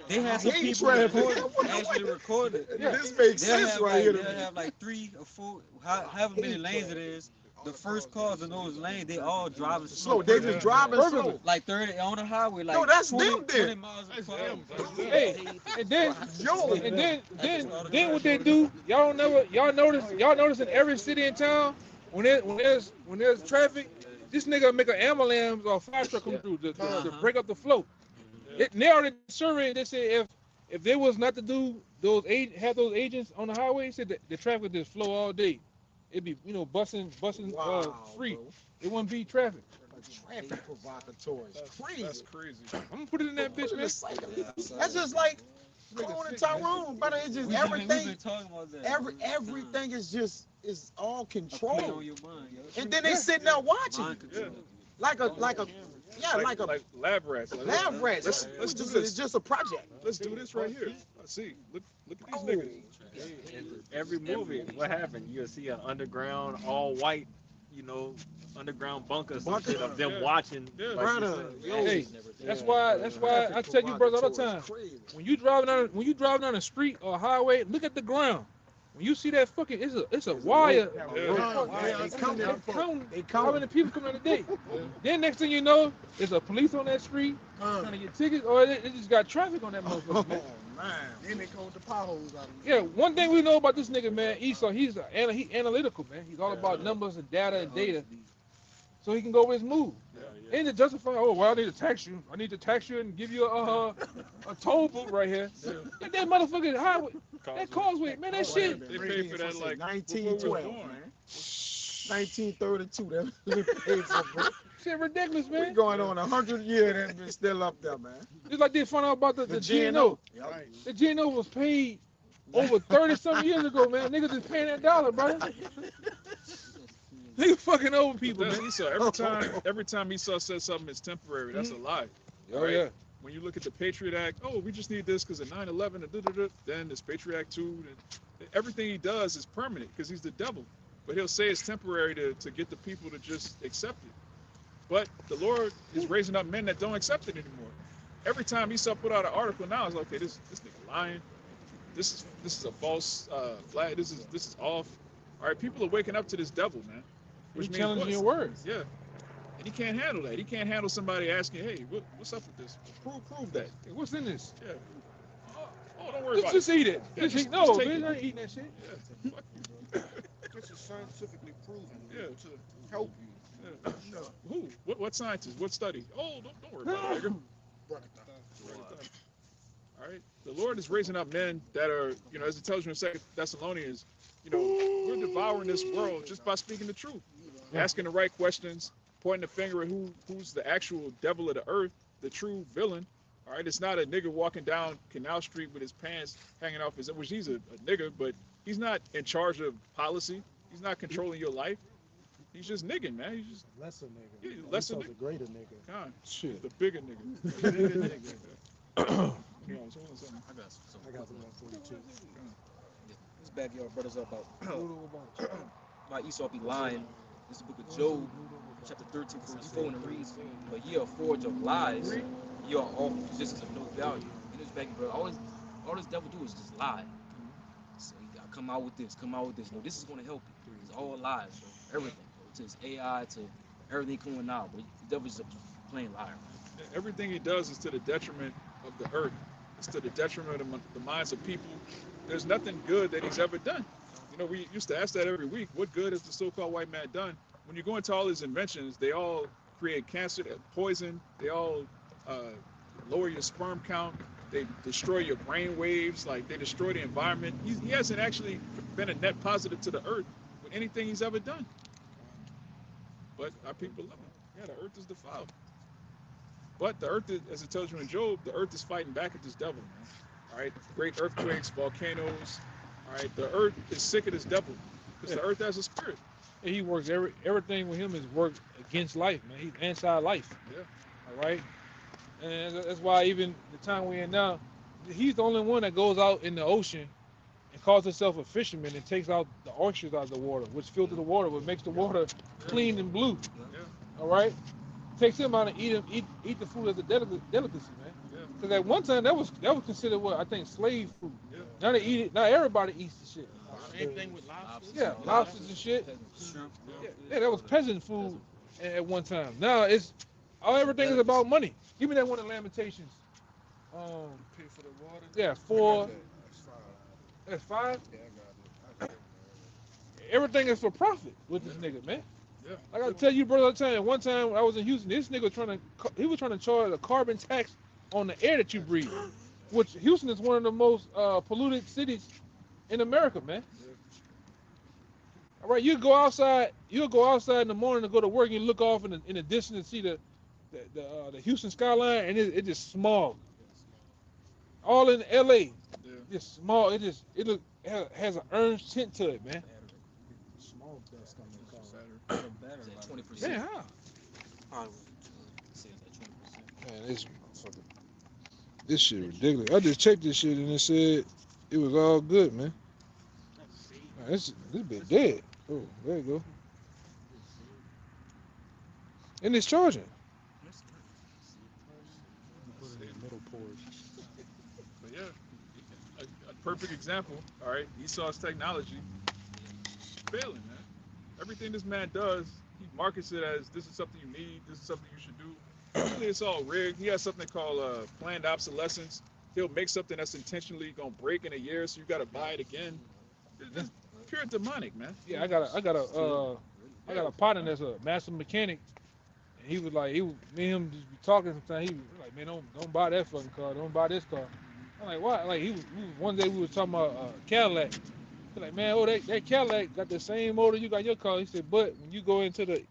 They had some He people actually recorded. Yeah. This makes They'll sense have right like, here. they'll have like 3 or 4, however many lanes it is. The first cars in those lanes, they all driving Slow. slow. They just driving slow. Like 30 on the highway, like No, that's 20, them then. 20 miles per hour. Hey, and then Yo. then what they do? Y'all notice in every city in town when there's traffic, this nigga make an ambulance or a fire truck come through to break up the flow. They already surveyed. They said if there was not to do have those agents on the highway, said that the traffic would just flow all day. It'd be busing Wow, free. bro. It wouldn't be traffic. Traffic provocateurs. That's Crazy. crazy. I'm gonna put it in that bitch, man. That's just like Cole and Tyrone, brother. It's just We've everything. been talking about that. Everything is all Control control. on your mind, yo. And then they sitting there watching. Mind control. Like a Yeah, like a lab rats. Like, lab rat. Let's It's do just, this. it's just a project. Let's do this right here. Let's see. Look at these Oh. niggas. Every movie, what happened? You'll see an underground, all white, underground bunker, some shit of them Yeah. watching. Yeah. like Brother, you yo, said. Hey, that's why I tell you brothers all the time. When you driving down the street or highway, look at the ground. When you see that fucking, it's a wire. Yeah. They count They them. counting They how count many people come in a day. Then next thing you know, there's a police on that street trying to get tickets, or they just got traffic on that motherfucker, man. Man. Then they called the potholes out of Yeah, one thing we know about this nigga, man, Esau, he analytical, man. He's all about numbers and data and data, so he can go with his move. Ain't it justify? Oh, well, I need to tax you. I need to tax you and give you a toll booth right here. Get that motherfucking highway, that causeway, man. That shit. They paid for that like 1912, before we were man. born. 1932. That they paid for, bro. Shit ridiculous, We man. going on 100 years. That been still up there, man. Just like they found out about the GNO. Yep. The GNO was paid over 30-some years ago, man. Niggas just paying that dollar, brother. Nigga fucking old people, That's man. Esau. Every time Esau says something is temporary, that's a lie. Oh, Right? yeah. When you look at the Patriot Act, oh, we just need this because of 9/11 and da-da-da. Then this Patriot Act 2. And everything he does is permanent because he's the devil. But he'll say it's temporary to get the people to just accept it. But the Lord is raising up men that don't accept it anymore. Every time Esau put out an article now, it's like, okay, this nigga lying. This is a false flag. This is off. All right, people are waking up to this devil, man. Which means challenging what? your words. Yeah. And he can't handle that. He can't handle somebody asking, hey, what's up with this? Prove that. Hey, what's in this? Yeah. Oh, don't worry about Just it. eat it. Yeah, Just eat. just No, take man, it. I ain't eating that shit. Yeah. Fuck you. This is scientifically proven Yeah. to help you. Yeah. No. Who? What scientist? What study? Oh, don't worry about it, nigga. Brought it down. All right. The Lord is raising up men that are, as it tells you in 2 Thessalonians, we're devouring this world just by speaking the truth, asking the right questions, pointing the finger at who's the actual devil of the earth, the true villain. All right. It's not a nigga walking down Canal Street with his pants hanging off his, which he's a nigga, but he's not in charge of policy. He's not controlling your life. He's just nigging, man. He's just Lesser nigga. Yeah, lesser Esau's nigga. a greater nigga. God, Shit. the bigger nigga. Yeah, I was holding something. I got some. I got some about 42. This backyard brothers up about Esau be lying. This is the book of Job, chapter 13, verse 4, and it reads, "But ye are forged of lies, ye are all physicians of no value." And this backyard, all this devil do is just lie. So he got come out with this, come out with this. No, this is gonna help you. It's all lies, bro. Everything, bro. To his AI, to everything coming out, but the devil's just a plain liar. Everything he does is to the detriment of the earth. It's to the detriment of the minds of people. There's nothing good that he's ever done. We used to ask that every week. What good has the so-called white man done? When you go into all his inventions, they all create cancer, poison. They all lower your sperm count. They destroy your brain waves. Like, they destroy the environment. He hasn't actually been a net positive to the earth with anything he's ever done. But our people love him. Yeah, the earth is defiled. But the earth, as it tells you in Job, the earth is fighting back at this devil, man. All right, great earthquakes, volcanoes. All right, the earth is sick of this devil because the earth has a spirit. And he works everything with him is work against life, man. He's anti-life. Yeah. All right. And that's why even the time we're in now, he's the only one that goes out in the ocean and calls himself a fisherman and takes out the oysters out of the water, which filters the water, which makes the water clean and blue. Yeah. All right. Takes him out and eat the food as a delicacy, man. Yeah. Because at one time that was considered what I think slave food. Yeah. Now they eat it. Now everybody eats the shit. Same thing with lobsters. Yeah, lobsters and shit. Shrimp. Yeah, that was peasant food at one time. Now everything is about money. Give me that one in Lamentations. Pay for the water. Yeah, I 4. got that. That's fine. That's 5. Yeah, I got it. Everything is for profit with this nigga, man. Yeah. I gotta tell you, brother, all the time. One time I was in Houston, this nigga was trying to charge a carbon tax on the air that you breathe, which Houston is one of the most polluted cities in America, man. All right, you'll go outside in the morning to go to work and you look off in the distance and see the Houston skyline, and it just smog. All in LA, Yeah. just smog. It has an orange tint to it, man. Small dust coming. Saturn. Is that 20%? Yeah, how? Man, this shit ridiculous. I just checked this shit and it said it was all good, man. Man, this bitch dead. Oh, there you go. And it's charging. Put it in the middle port. But yeah, a perfect example. All right, Esau's technology failing, man. Everything this man does, he markets it as this is something you need, this is something you should do. Really, it's all rigged. He has something called planned obsolescence. He'll make something that's intentionally gonna break in a year, so you gotta buy it again. It's pure demonic, man. Yeah, I got a partner that's a master mechanic, and he was like, me and him just be talking sometimes. He was like, man, don't buy that fucking car, don't buy this car. I'm like, why? Like one day we was talking about Cadillac. He's like, man, oh that Cadillac got the same motor you got your car. He said, but when you go into the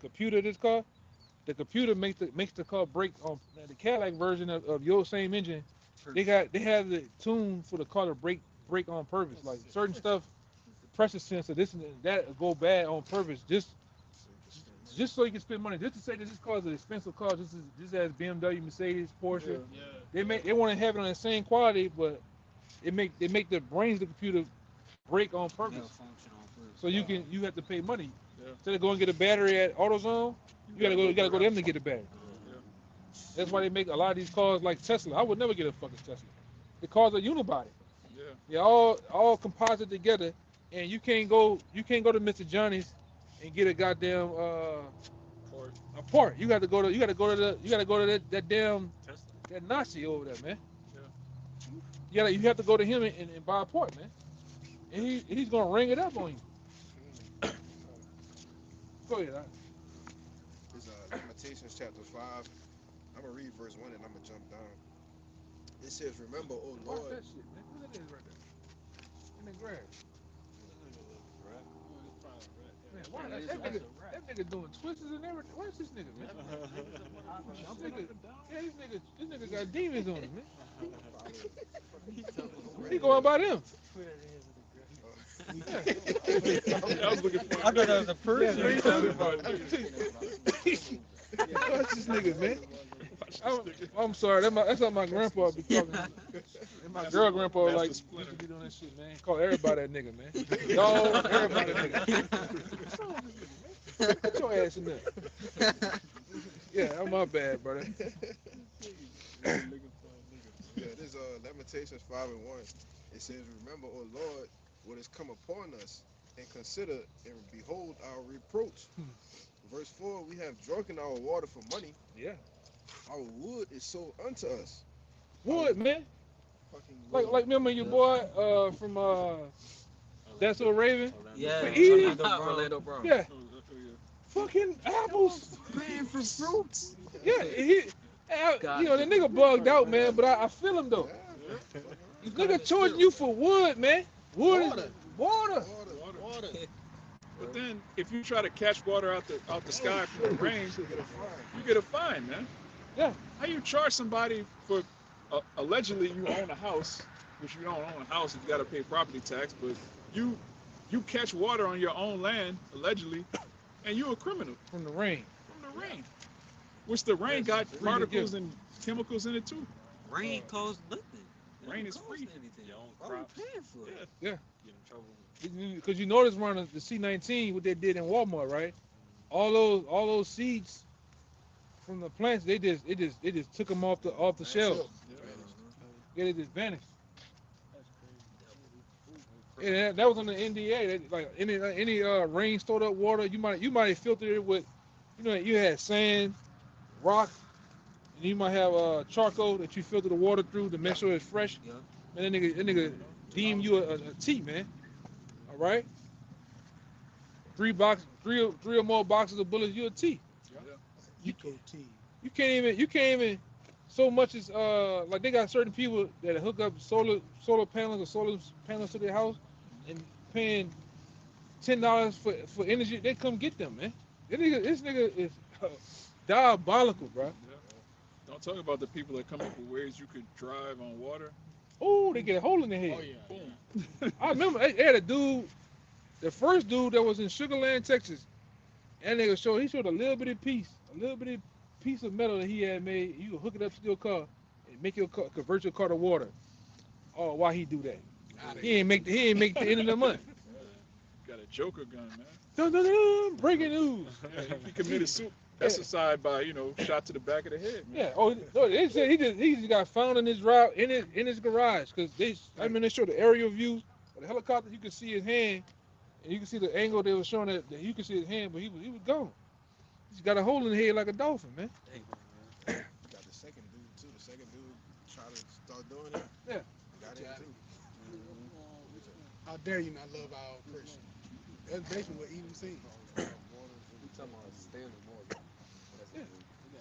computer of this car, the computer makes the car break on the Cadillac version of your same engine. They have the tune for the car to break on purpose. Like certain stuff, pressure sensor, this and that go bad on purpose, just so you can spend money. Just to say that this car is an expensive car, just as BMW, Mercedes, Porsche. Yeah. They want to have it on the same quality, but they make the brains of the computer break on purpose. So you have to pay money. Yeah. Instead of going get a battery at AutoZone, you gotta go to them to get a battery. That's why they make a lot of these cars like Tesla. I would never get a fucking Tesla. The cars are unibody. Yeah. They're all composite together, and you can't go to Mr. Johnny's and get a goddamn a part. You got to go to that damn that Nazi over there, man. Yeah. You have to go to him and buy a part, man. And he's gonna ring it up on you. Go ahead. It's Lamentations chapter 5. I'm gonna read verse 1 and I'm gonna jump down. It says, "Remember, O Watch Lord." that shit, man. Look at that right there. In the grass. Man, why that nigga doing twists and everything? Where's this nigga, man? This nigga got demons on him, man. He going by them. I was looking for I thought that was a person. Watch this nigga, man. I'm sorry, that's how my grandpa be talking. And my girl grandpa like used to be doing that shit, man. Call everybody that nigga, man. Dog, everybody that nigga. Put your ass in there. Yeah, I'm my bad, brother. Yeah, this Lamentations 5 and 1. It says, "Remember, O Lord, what has come upon us, and consider and behold our reproach." Verse 4, "We have drunken our water for money. Yeah. Our wood is sold unto us." Wood, man. Fucking wood. Like remember your boy from That's So Raven? Yeah, Orlando Brown. Yeah. Fucking apples. Paying for fruits. Yeah, the nigga bugged out, man, but I feel him though. Yeah. Nigga charging you for wood, man. Wood is water. Water. But then, if you try to catch water out the sky from the rain, you get a fine, man. Yeah. How you charge somebody for allegedly you own a house, which you don't own a house if you got to pay property tax, but you catch water on your own land allegedly, and you're a criminal From the rain. from the rain, which the rain got free to particles give. and chemicals in it too. Rain costs nothing. It Rain don't is cost free. Anything. Your own Why we crops. paying for it? Yeah. Get in trouble. Because you notice around the C19 what they did in Walmart, right? All those seeds from the plants, they just took them off the shelves. Yeah, they just vanished. Yeah, that was on the NDA. Like any rain stored up water, you might have filtered it with, you had sand, rock, and you might have charcoal that you filter the water through to make sure it's fresh. Yeah. Man, that nigga deem you a tea, man. All right. 3 or more boxes of bullets, you a tea. Eco tea. You can't even so much as like they got certain people that hook up solar panels or solar panels to their house and paying $10 for energy. They come get them, man. This nigga is diabolical, bro. Don't talk about the people that come up with ways you could drive on water. Oh, they get a hole in their head. Oh yeah. Boom. I remember they had a dude, the first dude that was in Sugar Land, Texas, and he showed a little bitty piece, a little bitty piece of metal that he had made, you can hook it up to your car and make your car, convert your car to water. Oh, why he do that? He ain't make the end of the month. Got a Joker gun, man. Dun, dun, dun, breaking news. Yeah, he committed suicide by, shot to the back of the head. Yeah. Oh, no, they said he just got found in his route in his garage because they showed the aerial views of the helicopter. You could see his hand, and you can see the angle they were showing that you could see his hand, but he was gone. He's got a hole in the head like a dolphin, man. Got the second dude too. The second dude tried to start doing it. Yeah. Got him too. How dare you not love our Christian? That's basically what Eden said.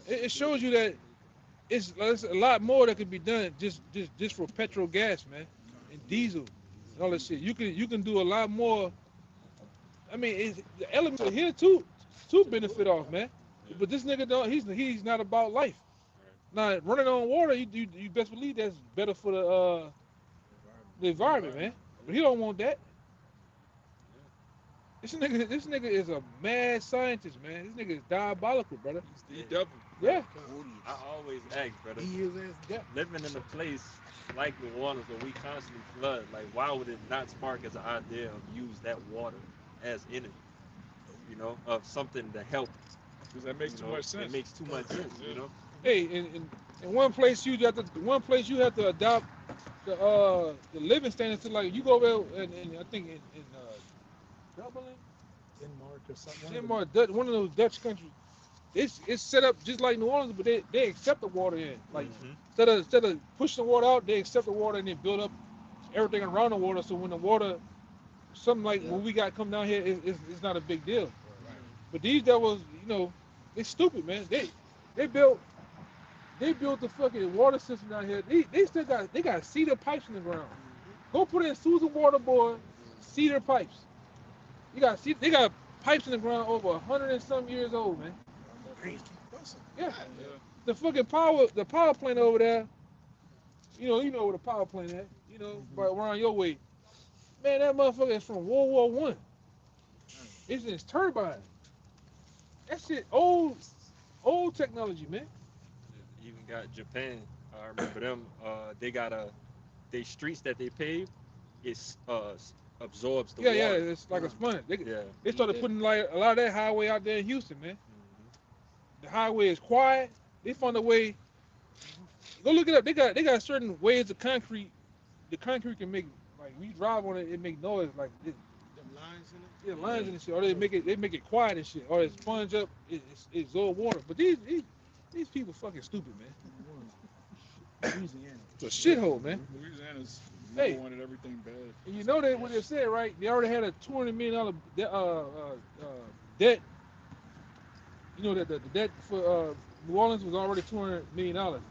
It shows you that it's a lot more that could be done just for petrol gas, man, and diesel and all that shit. You can do a lot more. I mean, the elements are here to benefit off, man. But this nigga don't. He's not about life. Now running on water, you best believe that's better for the environment, man. But he don't want that. This nigga is a mad scientist, man. This nigga is diabolical, brother. He's the devil. Yeah. I always ask, brother, He is as death. living in a place like New Orleans where we constantly flood, like why would it not spark as an idea of use that water as energy? Of something to help. Because that makes too much sense. It makes too much sense, Hey, in one place you have to adopt the living standards to, like, you go over and I think in Dublin, Denmark or something. Denmark, one of those Dutch countries. It's set up just like New Orleans, but they accept the water in. Like instead of pushing the water out, they accept the water and they build up everything around the water. So when the water, something like what we got come down here, it's not a big deal. But these devils, they stupid, man. They built the fucking water system down here. They still got cedar pipes in the ground. Go put in Susan Water Board, cedar pipes. They got pipes in the ground over 100 and some years old, man. Yeah. The fucking power plant over there. You know where the power plant at. Right around your way. Man, that motherfucker is from World War One. It's turbine. That shit old technology, man. Even got Japan. I remember them. They streets that they pave, it absorbs the water. Yeah, it's like a sponge. They started Yeah. putting like a lot of that highway out there in Houston, man. The highway is quiet. They found a way. Go look it up. They got certain ways of concrete. The concrete can make, like, when you drive on it, it make noise like this. Them lines in it. Yeah, lines and shit. Or they make it quiet and shit. Or it sponge up, it absorb water. But these people fucking stupid, man. Louisiana. It's a shithole, man. Louisiana's Hey. wanted everything bad. And you know that what they said, right? They already had a $200 million debt. You know that the debt for New Orleans was already $200 million.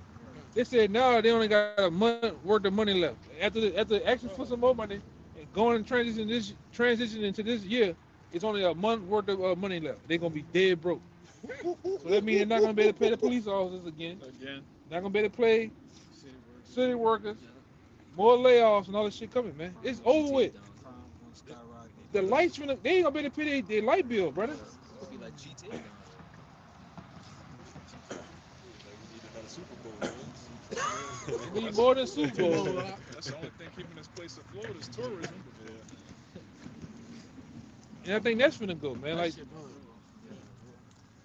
They said now they only got a month worth of money left. After asking for some more money and going and transition into this year, it's only a month worth of money left. They're gonna be dead broke. So that means they're not gonna be able to pay the police officers again. Not gonna be able to pay city workers. More layoffs and all this shit coming, man. It's over with. The lights they ain't gonna be able to pay their light bill, brother. It'll be like GTA. Super Bowl, We need more than Super Bowl. That's the only thing keeping this place afloat is tourism. And I think that's finna go, man. Like,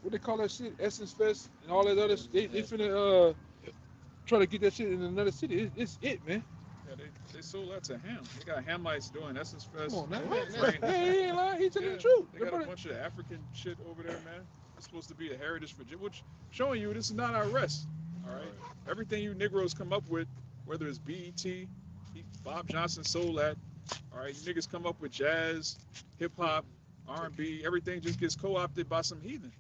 what they call that shit? Essence Fest and all that other shit. They finna try to get that shit in another city. It's it, man. Yeah, they sold that to Ham. They got Hamites doing Essence Fest. Come on, man. Right. Hey, he ain't lying. He telling Yeah, the truth. They got a bunch of African shit over there, man. It's supposed to be a heritage for which showing you this is not our rest. All right. Everything you Negroes come up with, whether it's BET, Bob Johnson sold that. All right, you niggas come up with jazz, hip hop, R&B, everything just gets co-opted by some heathen,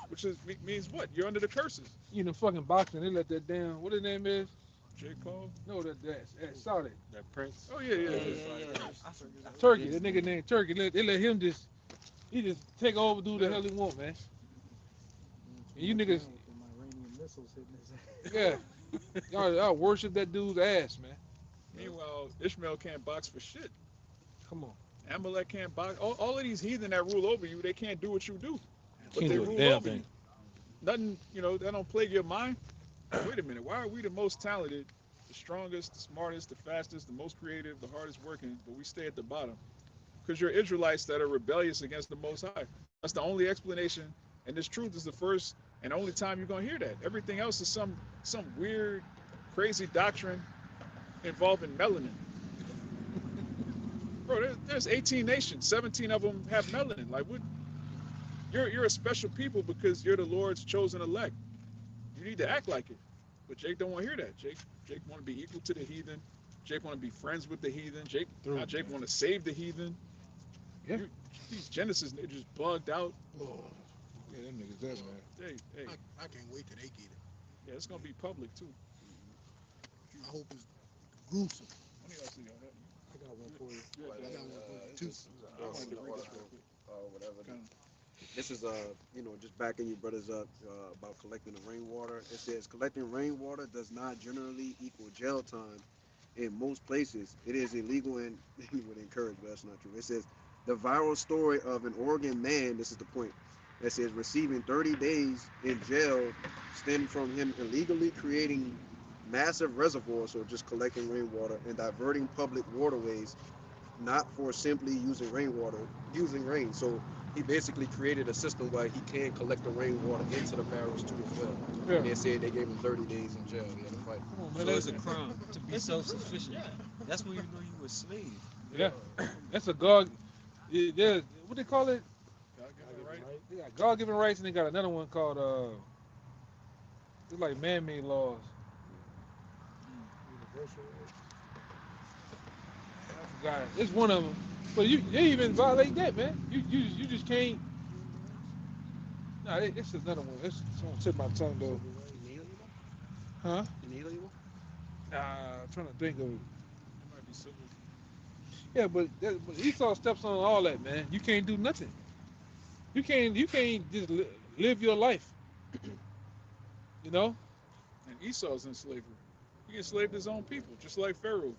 which means what? You're under the curses. You know, fucking boxing. They let that down. What his name is? J. Cole. No, that's Saudi. That Prince. Oh yeah. Turkey. That nigga named Turkey. They let him just take over, do the hell he want, man. And you niggas, Iranian missiles hitting his ass. yeah, y'all worship that dude's ass, man. Meanwhile, Ishmael can't box for shit. Come on. Amalek can't box. All of these heathen that rule over you, they can't do what you do. But Can't they do a rule damn over thing. you. nothing, that don't plague your mind. Wait a minute, why are we the most talented, the strongest, the smartest, the fastest, the most creative, the hardest working, but we stay at the bottom? Because you're Israelites that are rebellious against the Most High. That's the only explanation, and this truth is the first and only time you're gonna hear that. Everything else is some weird, crazy doctrine involving melanin. Bro, there's 18 nations, 17 of them have melanin. Like, what? You're a special people because you're the Lord's chosen elect. You need to act like it. But Jake don't want to hear that. Jake want to be equal to the heathen. Jake want to be friends with the heathen. Jake want to save the heathen. Yeah. These Genesis, they're just bugged out. Oh, Yeah, them niggas that, man. Hey, I can't wait till they get it. yeah, it's gonna be public too. I hope it's gruesome. When do y'all see y'all that? I got one for you. Yeah, I got one for you too. I wanted to read this real quick. Whatever. Okay. This is just backing you brothers up about collecting the rainwater. It says collecting rainwater does not generally equal jail time. In most places, it is illegal and you would encourage, but that's not true. It says the viral story of an Oregon man. This is the point. It says receiving 30 days in jail stemmed from him illegally creating massive reservoirs, or just collecting rainwater and diverting public waterways, not for simply using rain. So he basically created a system where he can collect the rainwater into the barrels too as well. Yeah. And they said they gave him 30 days in jail. He had to fight. Come on, So man. it's a crime to be self-sufficient. That's when you know you a slave. Yeah, that's a God. What they call it? God give it right. They got God-given rights, and they got another one called it's like man-made laws. Universal. I forgot. It's one of them. But they even violate that, man. You just can't. Nah, it's another one. It's on the tip of my tongue though. Huh? Inalienable? I'm trying to think of it. It might be civil. Yeah, but Esau steps on all that, man. You can't do nothing. You can't just live your life. You know? And Esau's in slavery. He enslaved his own people, just like Pharaoh.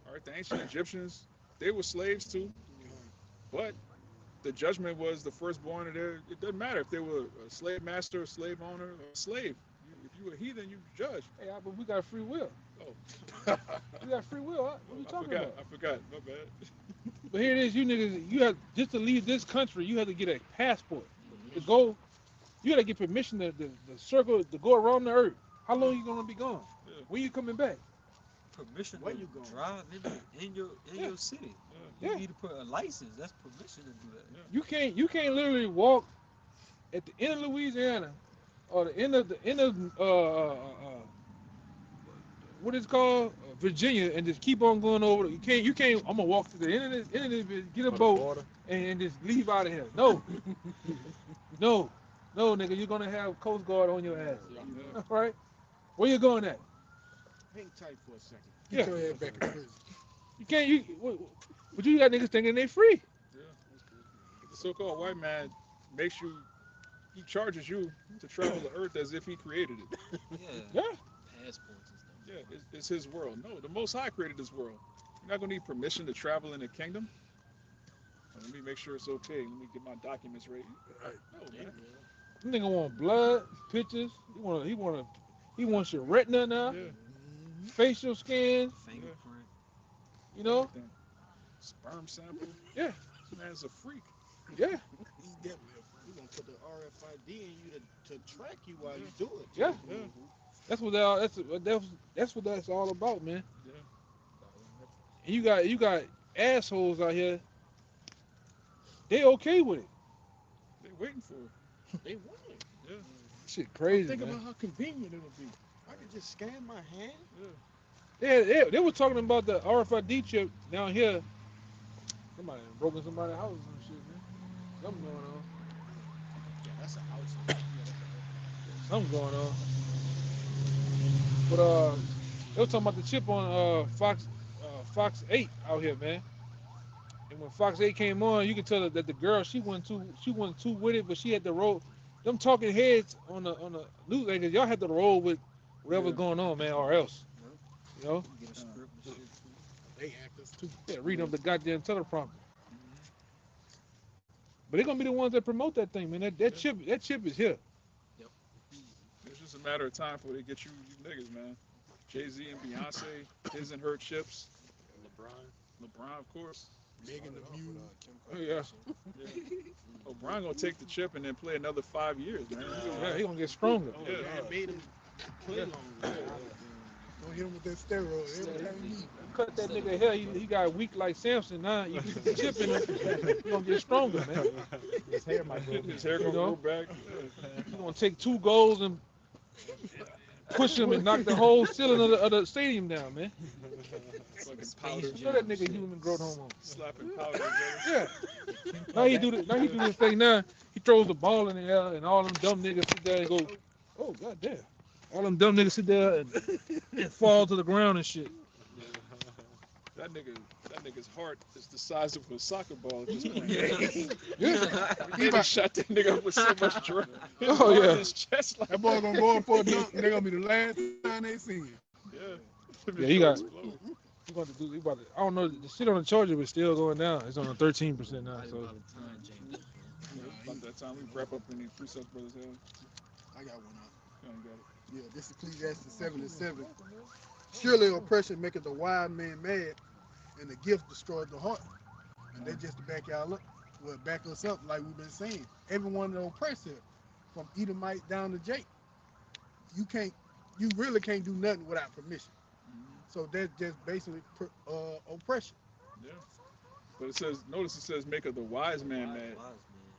All right, the ancient Egyptians, they were slaves too. But the judgment was the firstborn of their. It doesn't matter if they were a slave master, a slave owner, or a slave. If you were a heathen, you judge. Hey, but we got free will. Oh, We got free will. Huh? What are you talking about? I forgot. My bad. But here it is, you niggas. You have just to leave this country. You have to get a passport to go. You got to get permission to circle to go around the earth. How long you gonna be gone? Yeah. When you coming back? Permission Where to you going? drive in your city. Yeah. You need to put a license. That's permission to do that. You can't literally walk at the end of Louisiana or the end of what is it called Virginia and just keep on going over. You can't. I'm gonna walk to the end of this, get a boat and just leave out of here. No, no, nigga. You're gonna have Coast Guard on your ass. Yeah. All right. Where you going at? Hang tight for a second. Get Yeah. your head back in prison. You can't. But you got niggas thinking they free. The so-called white man makes you. He charges you to travel the earth as if he created it. Yeah. Passports and stuff. Yeah, it's his world. No, the Most High created this world. You're not gonna need permission to travel in the kingdom. Let me make sure it's okay. Let me get my documents ready. No, man. This nigga want blood, pictures. He wants your retina now, Yeah. facial scan. Fingerprint. You know. Everything. Sperm sample. Yeah. This man's a freak. Yeah. He's definitely a friend. We're gonna put the RFID in you to track you while you do it. Yeah. Yeah. That's what that's all about, man. Yeah. And you got assholes out here. They okay with it. They waiting for it. They want it. Yeah. Shit crazy, Think man. about how convenient it'll be. I can just scan my hand. Yeah. They were talking about the RFID chip down here. Somebody done broken somebody's house and shit, man. Something going on. Yeah, that's a house. Something going on. But they were talking about the chip on Fox 8 out here, man. And when Fox 8 came on, you could tell that the girl she wasn't too with it, but she had to roll. Them talking heads on the news anchors, y'all had to roll with whatever's going on, man, or else. You know? Get a script and shit too. They actors too. Yeah, read them the goddamn teleprompter. But they're gonna be the ones that promote that thing, man. That chip is here. It's a matter of time before they get you niggas, man. Jay-Z and Beyonce, his and her chips. LeBron, of course. Megan the Mule. Oh, yeah. LeBron gonna take the chip and then play another 5 years, man. Yeah, he gonna get stronger. Yeah. Man made him play longer. Don't hit him with that steroid. Every time he need. Cut that nigga hair, he got weak like Samson. Now you put the chip in him, he gonna get stronger, man. His hair might go. His hair gonna You know? grow back. He gonna take 2 goals and push him and knock the whole ceiling of the stadium down, man. Fucking powder. Show that nigga human growth hormone. Slapping powder together. Yeah. Now he do this thing now. He throws the ball in the air and all them dumb niggas sit there and go, oh goddamn. All them dumb niggas sit there and fall to the ground and shit. That nigga's heart is the size of a soccer ball at this point. Yeah. He about shot that nigga up with so much drug. Oh, yeah. His chest like That boy gonna go up for a dunk, and they gonna be the last time they see him. yeah. Yeah, he got. He about to do. He about to, I don't know. The shit on the charger was still going down. It's on a 13% now. So About that time we wrap up in the Precepts Brothers Hell. I got one out. You ain't got it. Yeah, this is Ecclesiastes 7:7. Surely oppression maketh the wise man mad, and the gift destroys the heart. And they just to back y'all up, well, back us up like we've been saying. Everyone that oppressed here, from Edomite down to Jake, you really can't do nothing without permission. So that's just basically oppression. Yeah. But it says, notice it says, make of the wise man mad.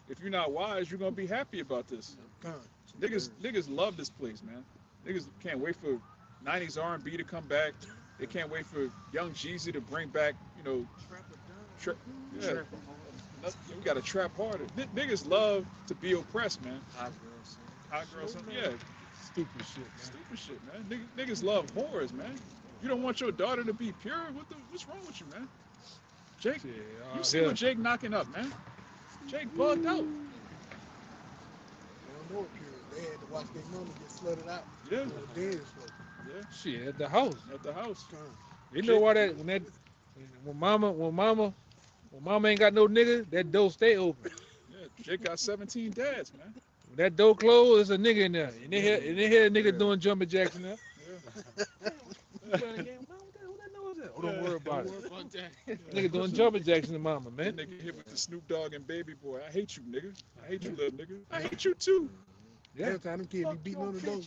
If you're not wise, you're gonna be happy about this. Gone. Niggas love this place, man. Niggas can't wait for 90s R&B to come back. They can't wait for Young Jeezy to bring back, yeah. We gotta trap harder. Niggas love to be oppressed, man. Hot girls, yeah. stupid shit, man. Stupid shit, man. Niggas love whores, man. You don't want your daughter to be pure? What's wrong with you, man? Jake, you see what Jake knocking up, man? Jake bugged out. They don't know it pure. They had to watch their mama get slutted out. Yeah. On the dance floor. Yeah. Shit, at the house. At the house. Gone. You know why when mama ain't got no nigga, that door stay open. Yeah, Jake got 17 dads, man. When that door closed, there's a nigga in there. And they hear a nigga doing jumping jacks in there. Oh, don't worry about it. Nigga doing jumping jacks in the mama, man. That nigga hit with the Snoop Dogg and Baby Boy. I hate you, nigga. I hate you, little nigga. I hate you too. Yeah. Every time them kids be beating on the door.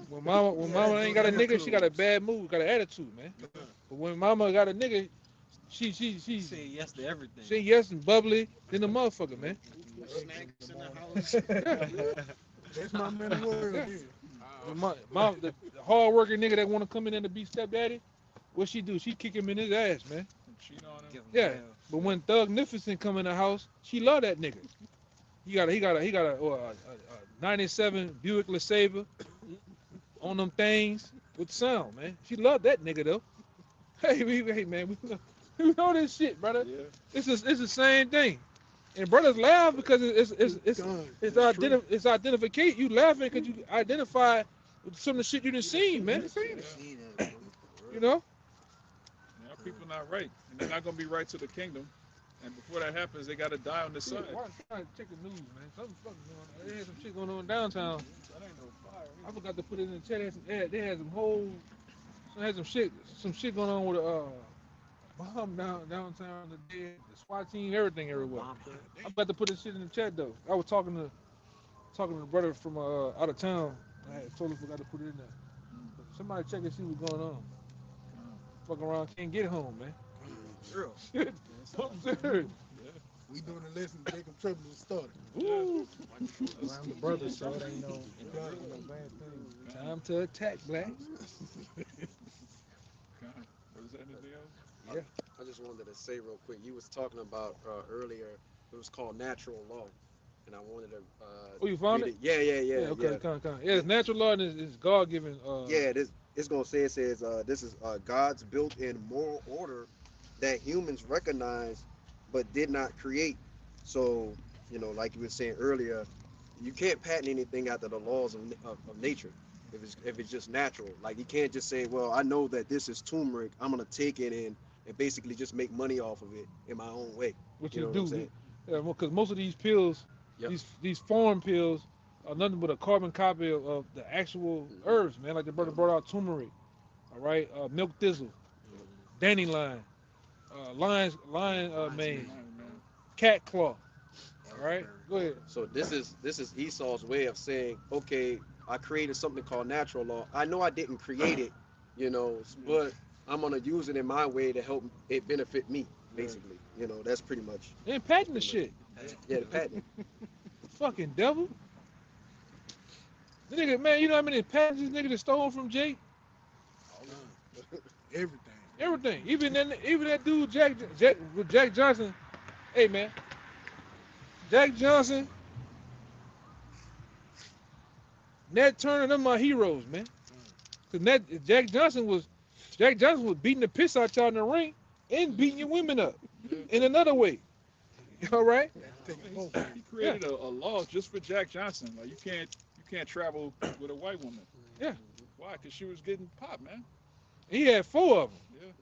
When mama ain't got a nigga, she got a bad mood, got an attitude, man. But when mama got a nigga, she Say yes to everything. she yes and bubbly than the motherfucker, man. Snacks in the house. That's my man in the world. Yeah. Yeah. Mom, the hard working nigga that want to come in and be stepdaddy, what she do? She kick him in his ass, man. Cheat on him. Give 'em Yeah. hell. But when Thug Nificent come in the house, she love that nigga. He got a 97 Buick LeSabre on them things with sound, man. She love that nigga though. Hey man, we know this shit, brother. Yeah. It's the same thing. And brothers laugh because it's identification. You laughing because you identify with some of the shit you done seen, man. Seen that, You know? Yeah, people not right. And they're not gonna be right to the kingdom. And before that happens, they gotta die on this side. Check the news, man. Something fucking going on. They had some shit going on downtown. That ain't no fire. I forgot to put it in the chat. They had some shit going on with bomb downtown today. The SWAT team, everything everywhere. I'm about to put this shit in the chat though. I was talking to a brother from out of town. I had totally forgot to put it in there. Somebody check and see what's going on. Fuck around, can't get home, man. Real. Shit. I'm serious. We doing a lesson, Jacob Trouble was started. Ooh. Around the brothers, so it ain't no bad thing. Time to attack, black. Was that anything else? I just wanted to say real quick. You was talking about earlier. It was called natural law, and I wanted to. Oh, you found read it? Yeah. Okay, come. Yeah, it's natural law and it's God given. Yeah, it's gonna say, it says this is God's built-in moral order that humans recognize but did not create. So, like you were saying earlier, you can't patent anything after the laws of nature if it's just natural. Like, you can't just say, well, I know that this is turmeric, I'm gonna take it and basically just make money off of it in my own way. What You you know what I'm do? saying? Yeah, because most of these pills, Yep. these foreign pills, nothing but a carbon copy of the actual herbs, man. Like the brother brought out turmeric, all right, milk thistle, dandelion, lion mane, cat claw. All right, go ahead. So this is Esau's way of saying, okay, I created something called natural law. I know I didn't create it, you know, but I'm gonna use it in my way to help it benefit me, basically. You know, that's pretty much. They ain't patenting the shit. Yeah, the patent. Fucking devil. The nigga, man, you know how many patents this nigga that stole from Jake? Everything. Everything. Even that dude Jack Johnson. Hey man, Jack Johnson, Nat Turner, them my heroes, man. Cause Jack Johnson was beating the piss out y'all in the ring and beating your women up in another way. All right. He created a law just for Jack Johnson. Like you can't travel with a white woman. Yeah. Why? Because she was getting popped, man. He had 4 of them. Yeah.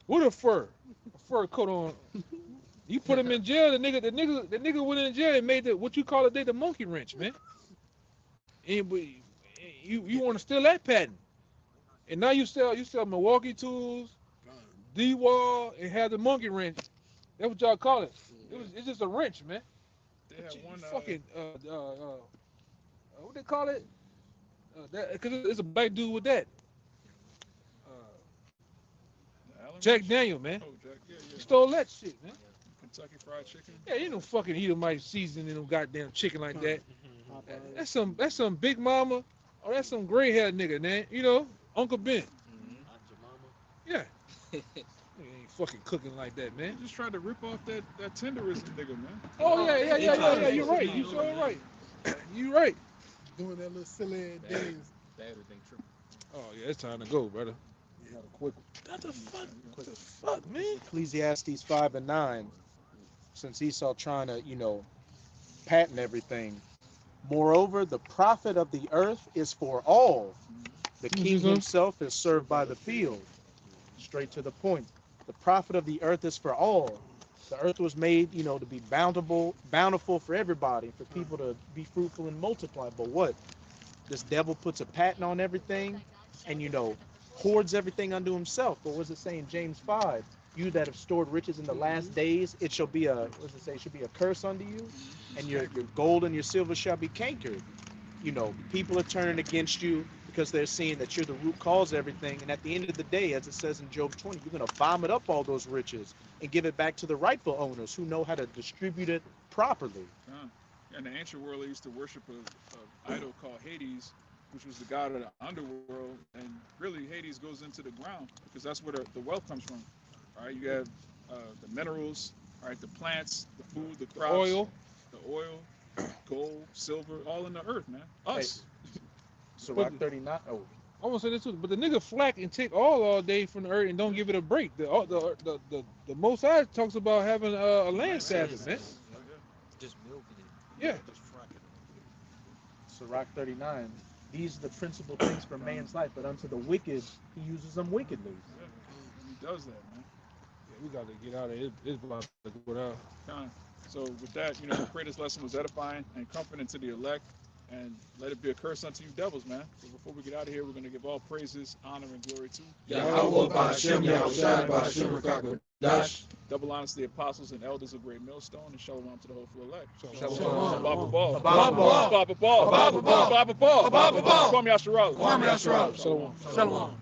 With a fur coat on. You put him in jail. The nigga went in jail and made what you call it the monkey wrench, man. And you want to steal that patent, and now you sell Milwaukee tools, D-Wall, and have the monkey wrench. That's what y'all call it. It's just a wrench, man. They had one fucking what they call it? Because it's a black dude with that. Jack Daniel, man. Oh, Jack, yeah. He stole that shit, man. Kentucky Fried Chicken. Yeah, you know fucking Edomite seasoning in them goddamn chicken like that. That's some Big Mama, or that's some gray haired nigga, man. You know, Uncle Ben. Yeah. Nigga ain't fucking cooking like that, man. Just trying to rip off that tenderism nigga, man. Oh yeah. You're right. You sure right. You right. Doing that little silly dance. Oh yeah, it's time to go, brother. Quick. What the fuck, man? Ecclesiastes 5:9. Since Esau trying to, patent everything. Moreover, the profit of the earth is for all. The king himself is served by the field. Straight to the point. The profit of the earth is for all. The earth was made, to be bountiful for everybody, for people to be fruitful and multiply. But what? This devil puts a patent on everything and, hoards everything unto himself. What was it saying? James 5. You that have stored riches in the last days, it shall be a curse unto you, and your gold and your silver shall be cankered. People are turning against you because they're seeing that you're the root cause of everything. And at the end of the day, as it says in Job 20, you're going to vomit up all those riches and give it back to the rightful owners who know how to distribute it properly. In the ancient world, they used to worship an idol called Hades, which was the god of the underworld. And really, Hades goes into the ground because that's where the wealth comes from. All right, you have the minerals, all right, the plants, the food, the crops, the oil, gold, silver, all in the earth, man. Us. Sirach 39. Oh, I want to say this too, but the nigga flack and take all day from the earth and don't give it a break. The Most High talks about having a land Sabbath, man. Just milking it. Yeah. Just fracking it. Sirach 39. These are the principal things for man's life, but unto the wicked, he uses them wickedly. Yeah, he does that, man. Yeah, we got to get out of it. It's about to go out. So with that, we pray this lesson was edifying and comforting to the elect, and let it be a curse unto you devils, man. So before we get out of here, we're going to give all praises, honor, and glory to Yahweh Ba'Shem, Yahushua Ba'Shem Rakakadash. Double honors to the apostles and elders of Great Millstone, and shalom to the whole full elect. Shalom. Baba Ball. Baba Ball. Baba Ball. Baba Ball. Baba Ball. Baba Ball. Kwame Yasharala. Kwame Yasharala. Shalom. Shalom.